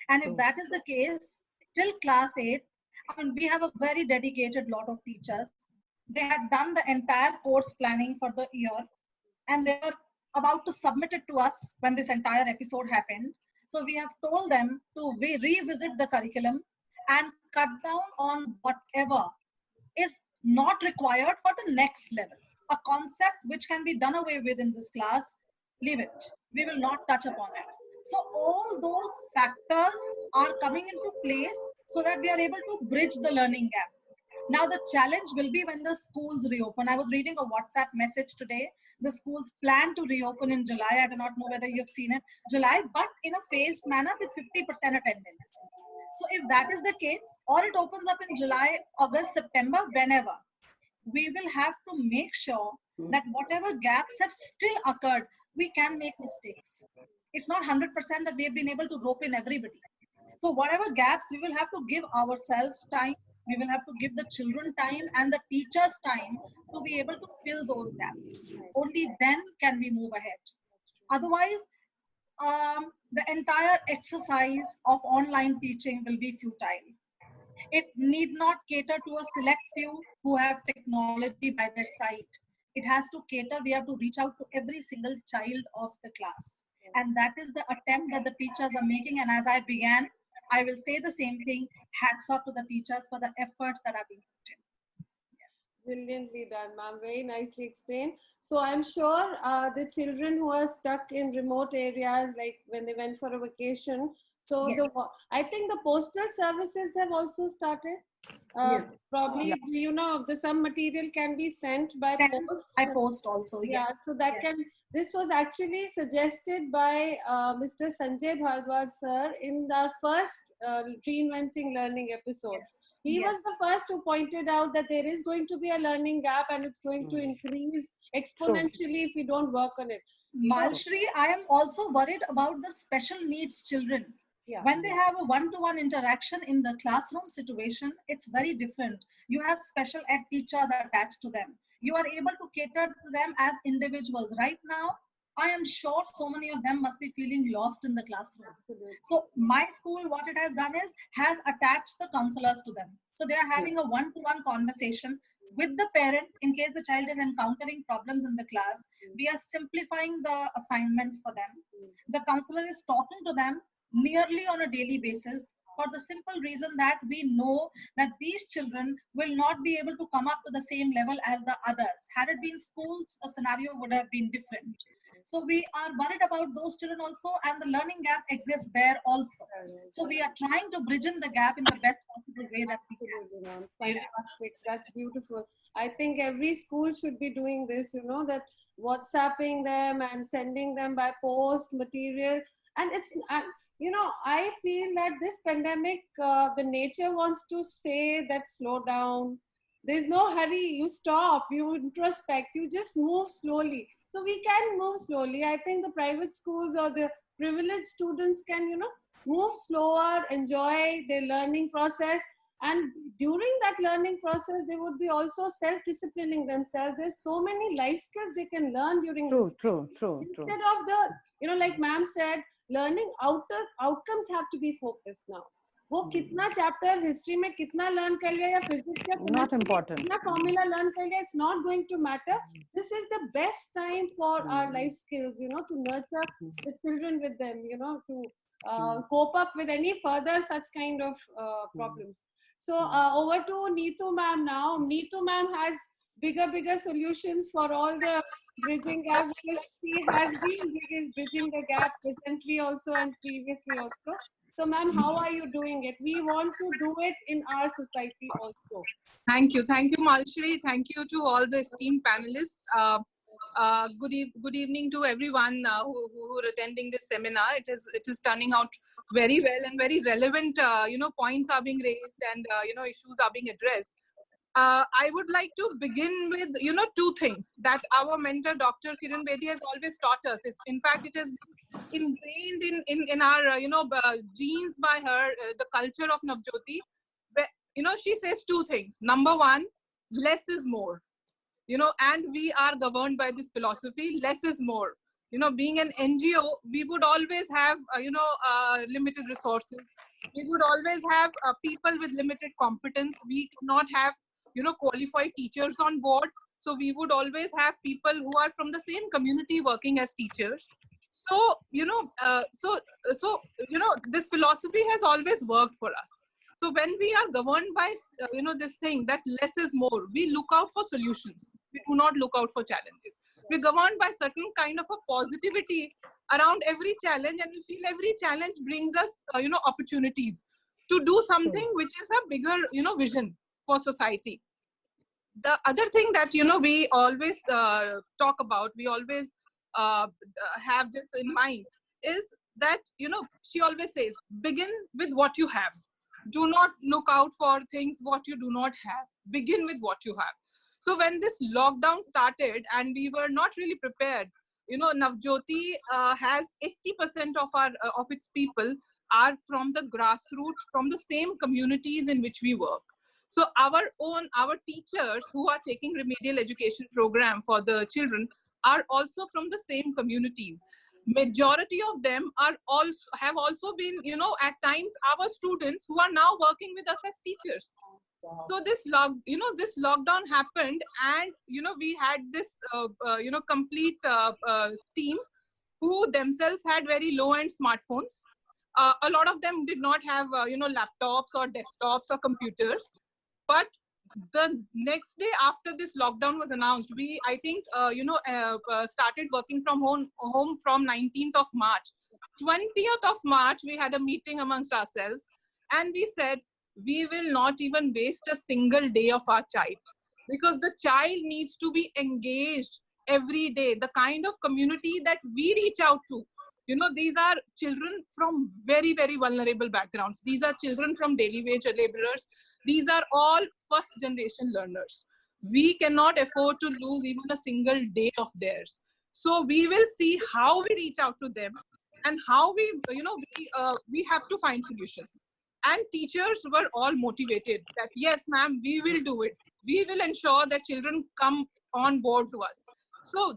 And if that is the case, till class 8, I mean, we have a very dedicated lot of teachers. They had done the entire course planning for the year and they were about to submit it to us when this entire episode happened. So we have told them to revisit the curriculum and cut down on whatever is not required for the next level. A concept which can be done away with in this class, leave it. We will not touch upon it. So all those factors are coming into place so that we are able to bridge the learning gap. Now the challenge will be when the schools reopen. I was reading a WhatsApp message today. The schools plan to reopen in July. I do not know whether you've seen it. July, but in a phased manner with 50% attendance. So if that is the case, or it opens up in July, August, September, whenever, we will have to make sure that whatever gaps have still occurred, we can make mistakes. It's not 100% that we have been able to rope in everybody. So whatever gaps, we will have to give ourselves time, we will have to give the children time and the teachers time to be able to fill those gaps. Only then can we move ahead. Otherwise, the entire exercise of online teaching will be futile. It need not cater to a select few who have technology by their side. It has to cater, we have to reach out to every single child of the class. And that is the attempt that the teachers are making. And as I began, I will say the same thing. Hats off to the teachers for the efforts that are being put in. Brilliantly done, ma'am. Very nicely explained. So I'm sure the children who are stuck in remote areas, like when they went for a vacation, so Yes. I think the postal services have also started. Probably, you know, some material can be sent by post. I post also. Yeah, Yes. so that Yes. can. This was actually suggested by Mr. Sanjay Bhardwaj sir in the first Reinventing Learning episode. Yes. He Yes. was the first who pointed out that there is going to be a learning gap and it's going to increase exponentially if we don't work on it. Malshri, I am also worried about the special needs children. Yeah. When they have a one-to-one interaction in the classroom situation, it's very different. You have special ed teachers attached to them. You are able to cater to them as individuals. Right now, I am sure so many of them must be feeling lost in the classroom. Absolutely. So my school, what it has done is, has attached the counselors to them. So they are having a one-to-one conversation with the parent in case the child is encountering problems in the class. We are simplifying the assignments for them. The counselor is talking to them nearly on a daily basis for the simple reason that we know that these children will not be able to come up to the same level as the others. Had it been schools, the scenario would have been different. So we are worried about those children also, and the learning gap exists there also. So we are trying to bridge in the gap in the best possible way that we can. Absolutely, ma'am. Fantastic. That's beautiful. I think every school should be doing this, you know, that WhatsApping them and sending them by post material. And it's, you know, I feel that this pandemic, the nature wants to say that slow down. There's no hurry. You stop, you introspect, you just move slowly. So we can move slowly. I think the private schools or the privileged students can, you know, move slower, enjoy their learning process. And during that learning process, they would be also self-disciplining themselves. There's so many life skills they can learn during this. True. Instead of the, you know, like ma'am said, learning outcomes have to be focused now. वो कितना chapter history में कितना learn कर लिया या physics या Not important. कितना formula learn कर लिया, it's not going to matter. This is the best time for our life skills, you know, to nurture the children with them, you know, to cope up with any further such kind of problems. So over to Neetu ma'am now. Neetu ma'am has bigger solutions for all the bridging gap, which she has been bridging the gap recently also and previously also. So ma'am, how are you doing it? We want to do it in our society also. Thank you, Malshri. Thank you to all the esteemed panelists. Good evening to everyone who are attending this seminar. It is turning out very well and very relevant. Points are being raised and issues are being addressed. I would like to begin with two things that our mentor Dr. Kiran Bedi has always taught us. In fact, it is ingrained in our genes by her, the culture of Navjyoti. She says two things. Number one, less is more. And we are governed by this philosophy. Less is more. Being an NGO, we would always have limited resources. We would always have people with limited competence. We cannot have qualified teachers on board. So we would always have people who are from the same community working as teachers. So, this philosophy has always worked for us. So when we are governed by, this thing that less is more, we look out for solutions. We do not look out for challenges. We're governed by certain kind of a positivity around every challenge, and we feel every challenge brings us, opportunities to do something which is a bigger, vision for society. The other thing that, we always talk about, we always have this in mind is that, she always says, begin with what you have. Do not look out for things what you do not have. Begin with what you have. So when this lockdown started and we were not really prepared, Navjyoti has 80% of its people are from the grassroots, from the same communities in which we work. So our teachers who are taking remedial education program for the children are also from the same communities. Majority of them have also been, at times our students who are now working with us as teachers. So this lockdown happened, and we had this complete team who themselves had very low-end smartphones. A lot of them did not have laptops or desktops or computers. But the next day after this lockdown was announced, we started working from home from 19th of March. 20th of March, we had a meeting amongst ourselves, and we said we will not even waste a single day of our child, because the child needs to be engaged every day. The kind of community that we reach out to, these are children from very, very vulnerable backgrounds. These are children from daily wage laborers. These are all first generation learners. We cannot afford to lose even a single day of theirs. So we will see how we reach out to them, and how we have to find solutions. And teachers were all motivated that, yes, ma'am, we will do it. We will ensure that children come on board to us. So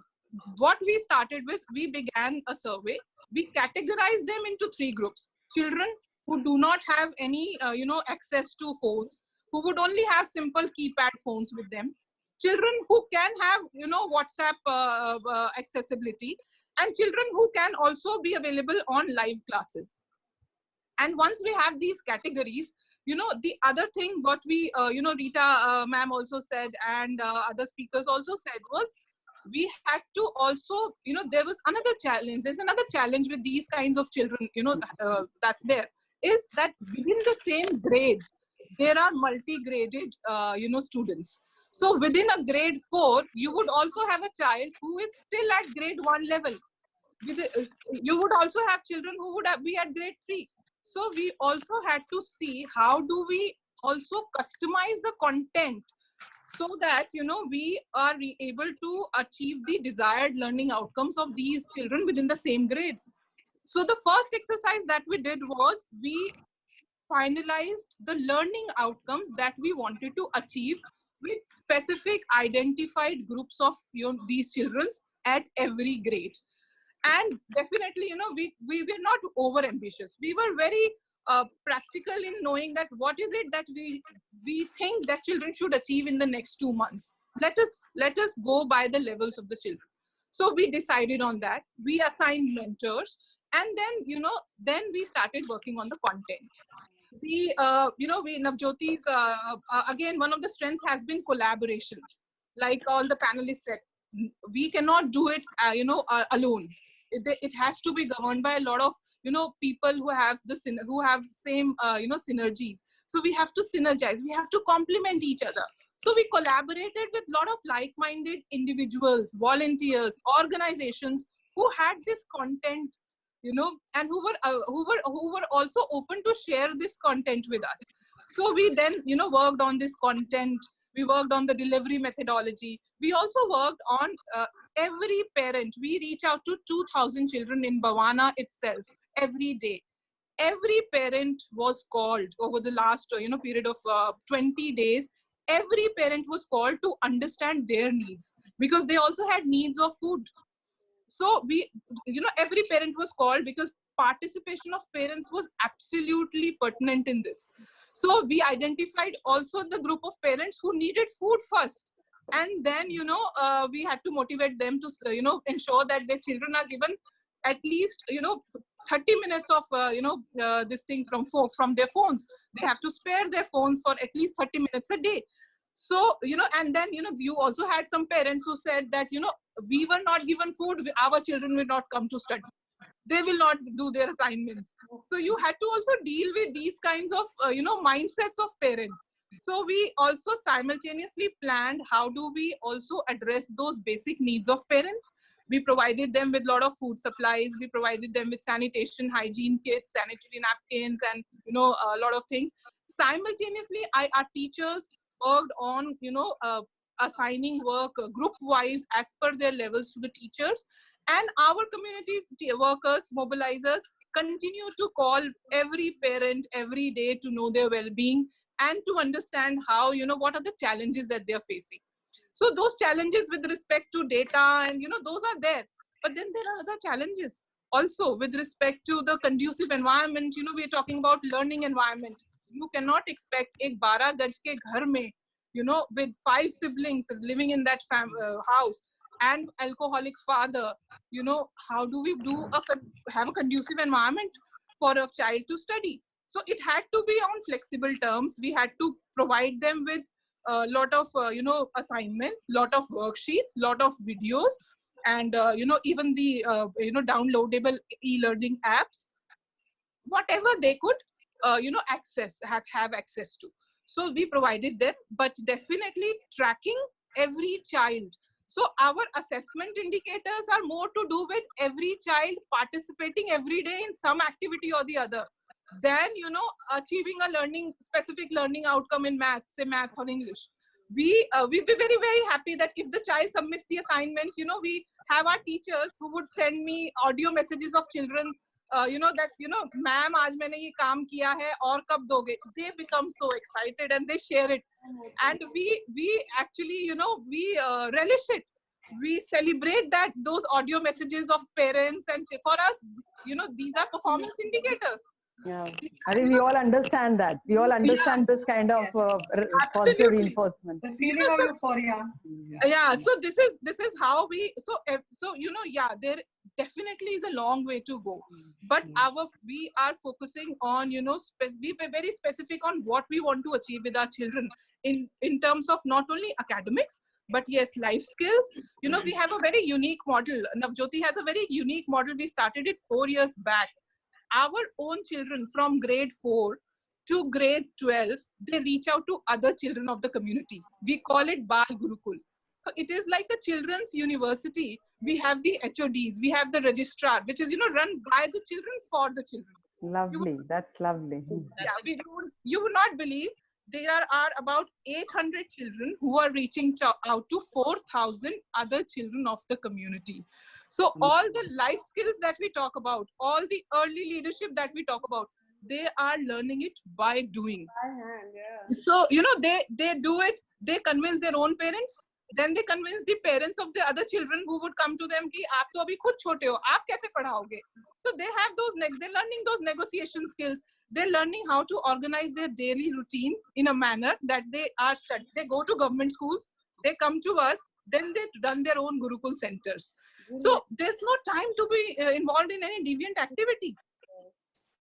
what we started with, we began a survey. We categorized them into 3 groups. Children who do not have any, access to phones, who would only have simple keypad phones with them. Children who can have, WhatsApp accessibility, and children who can also be available on live classes. And once we have these categories, the other thing what we, Rita ma'am also said, and other speakers also said, was we had to also, there was another challenge. There's another challenge with these kinds of children, that's there, is that within the same grades, there are multi-graded, students. So within a grade 4, you would also have a child who is still at grade 1 level. You would also have children who would be at grade 3. So we also had to see how do we also customize the content so that, we are able to achieve the desired learning outcomes of these children within the same grades. So the first exercise that we did was we finalized the learning outcomes that we wanted to achieve with specific identified groups of these children at every grade. And definitely, we were not over ambitious. We were very practical in knowing that what is it that we think that children should achieve in the next 2 months. Let us go by the levels of the children. So we decided on that. We assigned mentors, and then we started working on the content. Navjyoti's, again, one of the strengths has been collaboration. Like all the panelists said, we cannot do it, alone. It has to be governed by a lot of, people who have same, synergies. So we have to synergize. We have to complement each other. So we collaborated with a lot of like-minded individuals, volunteers, organizations who had this content, and who were also open to share this content with us. So we then, worked on this content. We worked on the delivery methodology. We also worked on every parent. We reach out to 2,000 children in Bhawana itself every day. Every parent was called over the last, period of 20 days. Every parent was called to understand their needs, because they also had needs of food. So every parent was called, because participation of parents was absolutely pertinent in this. So we identified also the group of parents who needed food first. And then, we had to motivate them to, ensure that their children are given at least, 30 minutes of, this thing from their phones. They have to spare their phones for at least 30 minutes a day. So, and then, you also had some parents who said that, we were not given food, our children will not come to study. They will not do their assignments. So you had to also deal with these kinds of, mindsets of parents. So we also simultaneously planned how do we also address those basic needs of parents. We provided them with a lot of food supplies. We provided them with sanitation, hygiene kits, sanitary napkins, and, a lot of things. Simultaneously, our teachers worked on, assigning work group-wise as per their levels to the teachers. And our community workers, mobilizers, continue to call every parent every day to know their well-being and to understand how, what are the challenges that they are facing. So those challenges with respect to data and, those are there. But then there are other challenges also with respect to the conducive environment. We are talking about learning environment. You cannot expect a 12 gaj ke ghar mein, with 5 siblings living in that house and alcoholic father, how do we have a conducive environment for a child to study? So it had to be on flexible terms. We had to provide them with a lot of, assignments, lot of worksheets, lot of videos, and, even the, downloadable e-learning apps, whatever they could, have access to. So we provided them, but definitely tracking every child. So our assessment indicators are more to do with every child participating every day in some activity or the other than, achieving a specific learning outcome in math, say math or English. We'd be very, very happy that if the child submits the assignment, we have our teachers who would send me audio messages of children, ma'am, aaj maine ye kaam kiya hai aur kab doge. They become so excited and they share it. And we actually, we relish it. We celebrate that, those audio messages of parents, and for us, these are performance indicators. Yeah, I think we all understand that. We all understand this kind of positive reinforcement. The feeling of euphoria. Yeah, so this is how we, there definitely is a long way to go, but we are focusing on, be very specific on what we want to achieve with our children in terms of not only academics, but yes, life skills. We have a very unique model. Navjyoti has a very unique model. We started it 4 years back. Our own children from grade 4 to grade 12, they reach out to other children of the community. We call it Bal Gurukul. So it is like a children's university. We have the HODs, we have the registrar, which is, run by the children for the children. Lovely, that's lovely. Yeah, you would not believe there are about 800 children who are reaching out to 4,000 other children of the community. So all the life skills that we talk about, all the early leadership that we talk about, they are learning it by doing. So, they do it, they convince their own parents, then they convince the parents of the other children who would come to them ki aap to abhi khud chote ho, aap kaise padhaoge? So they have they're learning those negotiation skills. They're learning how to organize their daily routine in a manner that they are studying. They go to government schools, they come to us, then they run their own Gurukul centers. So there's no time to be involved in any deviant activity.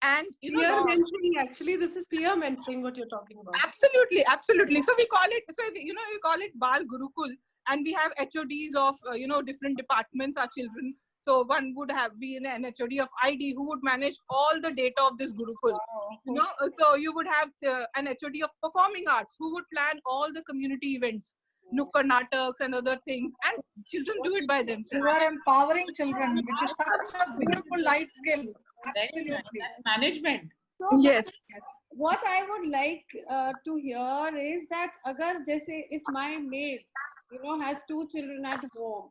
And peer mentoring, actually, this is peer mentoring what you're talking about. Absolutely. So we call it, we call it Bal Gurukul, and we have HODs of different departments, our children. So one would be an HOD of ID who would manage all the data of this Gurukul. So you would have an HOD of performing arts who would plan all the community events, Nukkad Nataks and other things, and children do it by themselves. You are empowering children, which is such a beautiful life skill. Absolutely. That's management. So Yes. what I would like to hear is that if my maid, has 2 children at home,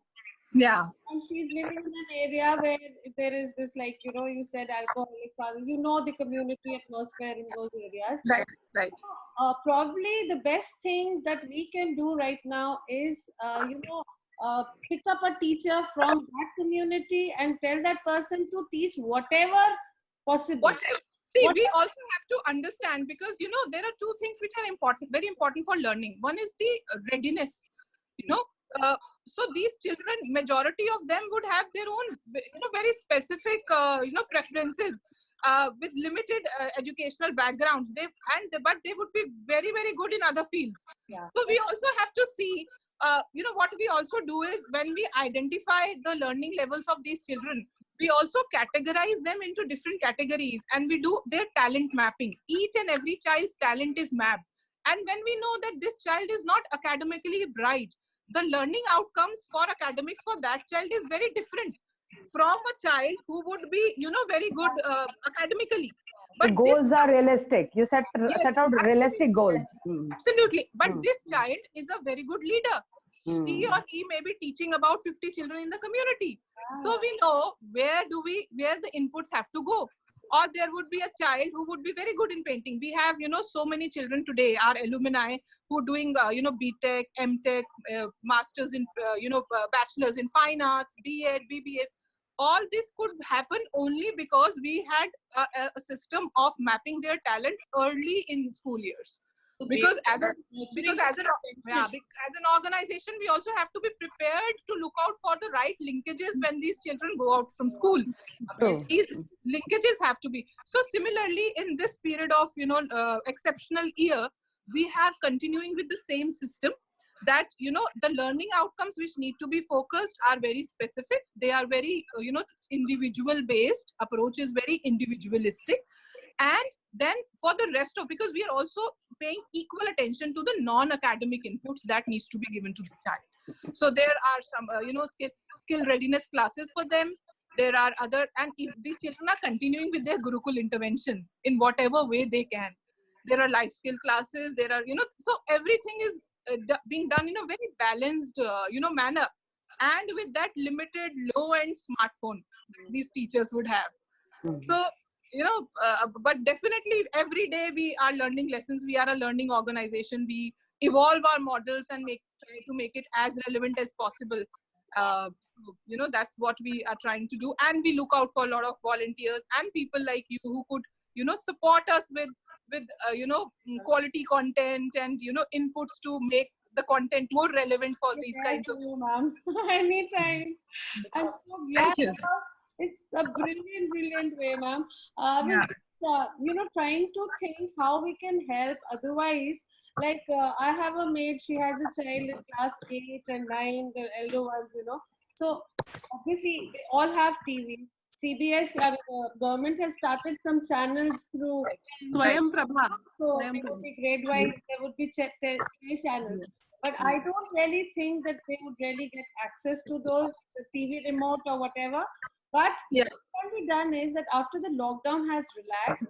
Yeah. and she's living in an area where there is this, like, you said, alcoholic fathers, the community atmosphere in those areas. Right. Probably the best thing that we can do right now is, pick up a teacher from that community and tell that person to teach whatever possible. We also have to understand, because, there are 2 things which are important, very important for learning. One is the readiness, so these children, majority of them would have their own, very specific, preferences with limited educational backgrounds. But they would be very, very good in other fields. Yeah. So we also have to see, what we also do is, when we identify the learning levels of these children, we also categorize them into different categories, and we do their talent mapping. Each and every child's talent is mapped. And when we know that this child is not academically bright, the learning outcomes for academics for that child is very different from a child who would be, very good academically. But the goals are realistic. You set out realistic goals. Absolutely. But this child is a very good leader. She or he may be teaching about 50 children in the community. So we know where the inputs have to go. or there would be a child who would be very good in painting. We have, so many children today, our alumni, who are doing, BTech, MTech, masters in, bachelors in fine arts, B.Ed, BBS. All this could happen only because we had a system of mapping their talent early in school years. Because as an organization, we also have to be prepared to look out for the right linkages when these children go out from school. These linkages have to be. So similarly, in this period of exceptional year, we are continuing with the same system, that the learning outcomes which need to be focused are very specific. They are very individual based. Approach is very individualistic. And then for the rest of, because we are also paying equal attention to the non-academic inputs that needs to be given to the child. So there are some skill readiness classes for them. There are other, and if these children are continuing with their Gurukul intervention in whatever way they can. There are life skill classes. There are so everything is being done in a very balanced manner, and with that limited low-end smartphone these teachers would have. So but definitely every day we are learning lessons. We are a learning organization. We evolve our models and try to make it as relevant as possible. That's what we are trying to do, and we look out for a lot of volunteers and people like you who could support us with quality content and inputs to make the content more relevant for these kinds of. Anytime. I'm so glad. It's a brilliant way, ma'am. I was trying to think how we can help. Otherwise, like I have a maid, she has a child in class 8 and 9, the elder ones, So obviously they all have TV. CBS, government has started some channels through Swayam Prabha. So grade-wise, there would be channels. But I don't really think that they would really get access to those, the TV remote or whatever. But what can be done is that after the lockdown has relaxed,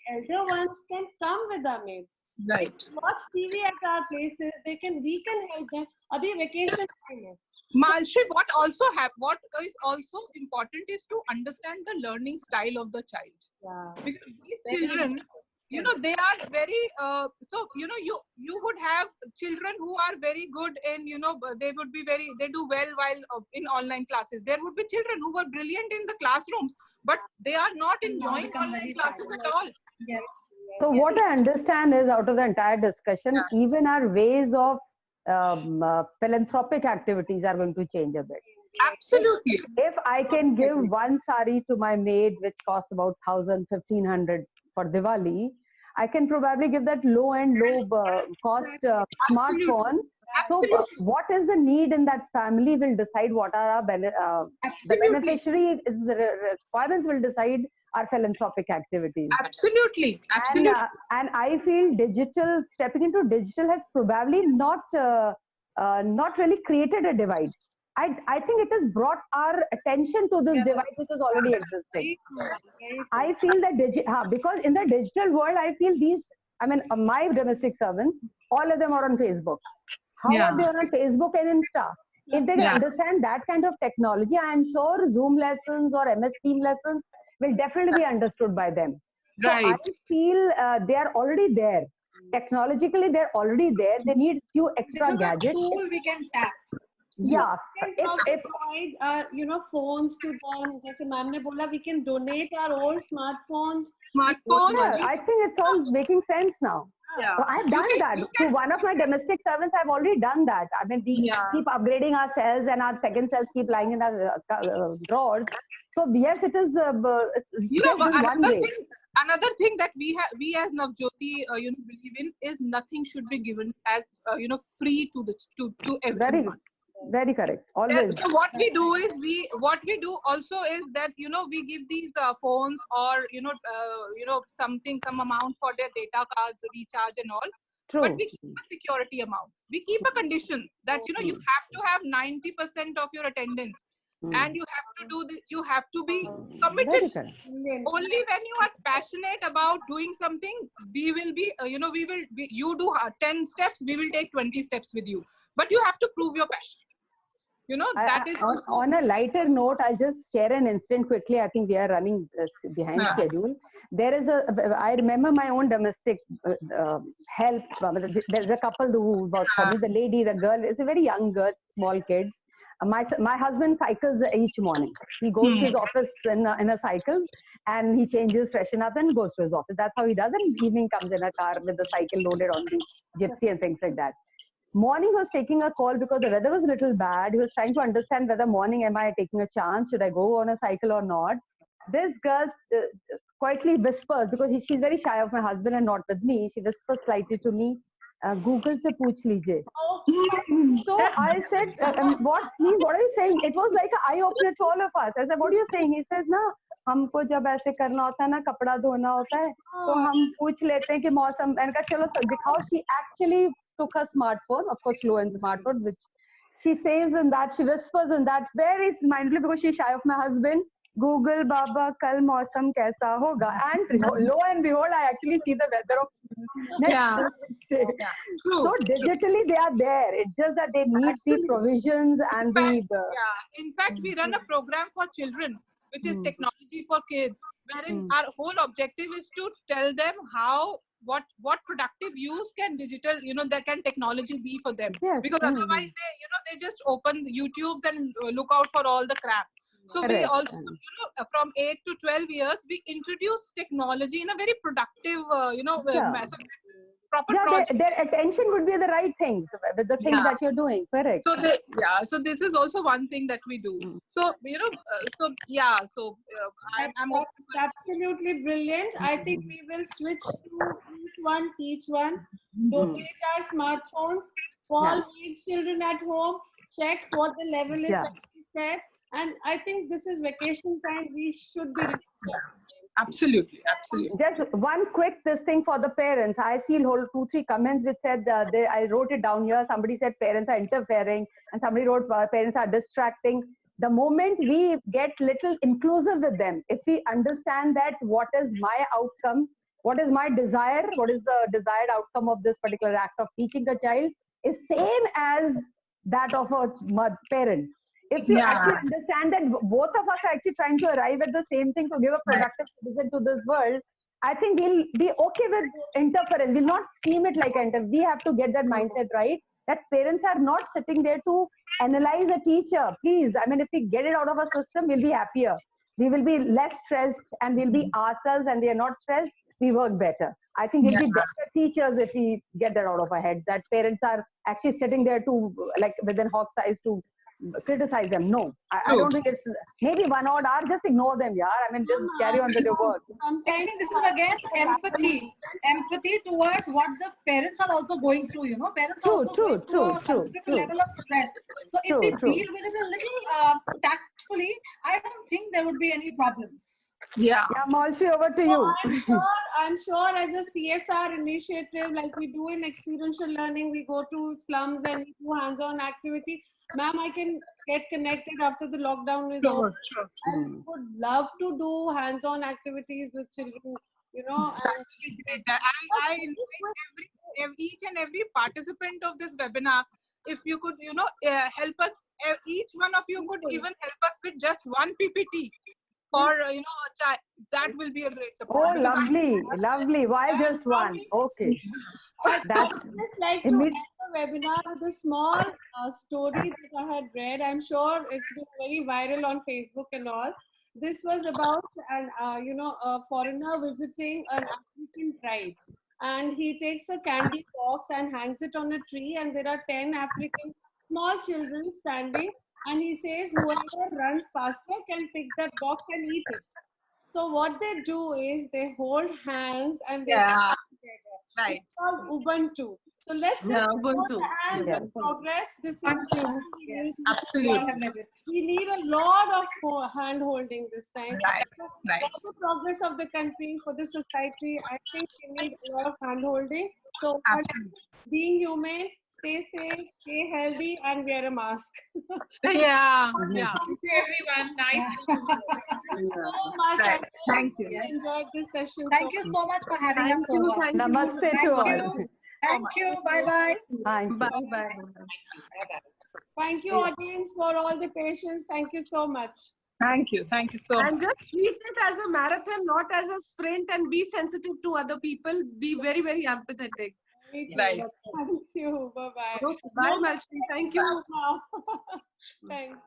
elder ones can come with our mates. Right. Watch TV at our places. We can help them. Abhi vacation time hai. Malshri, what is also important is to understand the learning style of the child. Yeah. Because these children, they are very you would have children who are very good in they do well while in online classes. There would be children who were brilliant in the classrooms, but they are not enjoying online classes at all. Yes. So what I understand is, out of the entire discussion, even our ways of philanthropic activities are going to change a bit. Absolutely. If I can give one sari to my maid, which costs about 1,000-1,500 for Diwali, I can probably give that low cost smartphone. Absolutely. So what is the need in that family will decide what are our the beneficiary requirements will decide our philanthropic activities. Absolutely. And I feel stepping into digital has probably not really created a divide. I think it has brought our attention to this divide which is already existing. I feel that because in the digital world, I feel my domestic servants, all of them are on Facebook. How are they on Facebook and Insta? If they can understand that kind of technology, I am sure Zoom lessons or MS Team lessons will definitely be understood by them. So I feel they are already there. Technologically, they're already there. They need few extra gadgets. This is a tool we can tap. Yeah, if provide phones to them, like ma'am ne bola, we can donate our old smartphones. Yeah, I think it's all making sense now. Yeah. So I've done that. To one of my domestic servants, I've already done that. I mean, we keep upgrading our cells, and our second cells keep lying in the drawers. So yes, it is. Another thing that we as Navjyoti believe in is nothing should be given as free to everyone. Very correct. Always. So what we do also is that we give these phones or some amount for their data cards, recharge and all. True. But we keep a security amount. We keep a condition that you have to have 90% of your attendance, and you have to be committed. Only when you are passionate about doing something, we will be you do 10 steps, we will take 20 steps with you. But you have to prove your passion. that is on a lighter note, I'll just share an incident quickly. I think we are running behind schedule. There is I remember my own domestic help. There's a couple who works for me. The lady, the girl is a very young girl, small kid. My husband cycles each morning. He goes to his office in a cycle, and he changes, freshen up, and goes to his office. That's how he does it. And evening comes in a car with the cycle loaded on the gypsy and things like that. Morning, he was taking a call because the weather was a little bad. He was trying to understand whether morning, am I taking a chance? Should I go on a cycle or not? This girl quietly whispers, because she's very shy of my husband and not with me. She whispers slightly to me, Google se pooch lijiye. So I said, what are you saying? It was like an eye-opener to all of us. I said, what are you saying? He says, na, हमको जब ऐसे करना होता है ना, कपड़ा धोना होता है, तो हम पूछ लेते हैं कि मौसम. मैंने कहा चलो दिखाओ. She actually took her smartphone, of course, low-end smartphone, which she says in that, she whispers in that very mindfully, because she's shy of my husband. Google, Baba, kal mausam kaisa hoga. And lo and behold, I actually see the weather of next day. So digitally, they are there. It's just that they need the provisions and In fact, we run a program for children, which is technology for kids, wherein our whole objective is to tell them what productive use can digital, that can technology be for them. Yes. Because otherwise they just open YouTubes and look out for all the crap. So we also, from 8 to 12 years, we introduce technology in a very productive, proper project. Their attention would be the right things with the things that you're doing. Correct. So so this is also one thing that we do. So I'm That's absolutely brilliant. I think we will switch to each one, teach one. Donate our smartphones. Call 8 children at home. Check what the level is that we said. And I think this is vacation time. We should be. Absolutely. Just one quick thing for the parents. I see whole 2-3 comments which said I wrote it down here. Somebody said parents are interfering, and somebody wrote parents are distracting. The moment we get little inclusive with them, if we understand that what is my outcome, what is my desire, what is the desired outcome of this particular act of teaching a child, is same as that of a parent. If you actually understand that both of us are actually trying to arrive at the same thing to give a productive citizen to this world, I think we'll be okay with interference. We'll not seem it like interference. We have to get that mindset right, that parents are not sitting there to analyze a teacher. Please, I mean, if we get it out of our system, we'll be happier. We will be less stressed, and we'll be ourselves, and we are not stressed. We work better. I think we'll be better teachers if we get that out of our heads, that parents are actually sitting there to, like, within hawk's eyes to criticize them. No, I don't think it's maybe 1 odd hour. Just ignore them, yeah. I mean, just carry on with your work. I think this is again empathy towards what the parents are also going through. Parents are also going through a considerable level of stress. So if we deal with it a little tactfully, I don't think there would be any problems. Yeah, Malshi, over to you. I'm sure as a CSR initiative, like we do in experiential learning, we go to slums and we do hands-on activity. Ma'am, I can get connected after the lockdown is over. Sure. I would love to do hands-on activities with children, And I invite each and every participant of this webinar, if you could, help us, each one of you could even help us with just one PPT for, a child. That will be a great support. Oh, lovely. Why just one? Okay. I would just like to end the webinar with a small story that I had read. I'm sure it's been very viral on Facebook and all. This was about a foreigner visiting an African tribe, and he takes a candy box and hangs it on a tree, and there are 10 African small children standing, and he says whoever runs faster can pick that box and eat it. So what they do is they hold hands and they together. Right. It's called Ubuntu. So let's just hold the hands and progress. This is absolutely. We need a lot of hand holding this time. Right. For the progress of the country, for the society, I think we need a lot of hand holding. So being humane, stay safe, stay healthy, and wear a mask. Yeah. Thank you, everyone. Nice. Thank you so much. Right. Thank you. I enjoyed this session. Thank you so much for having us over. Namaste to all. Thank you. Bye-bye. Thank you. Bye. Thank you, audience, for all the patience. Thank you so much. Thank you so much. And just treat it as a marathon, not as a sprint, and be sensitive to other people. Be very, very empathetic. Right. Thank you. Bye-bye. Okay, bye, Malshri. Thank you. Thanks.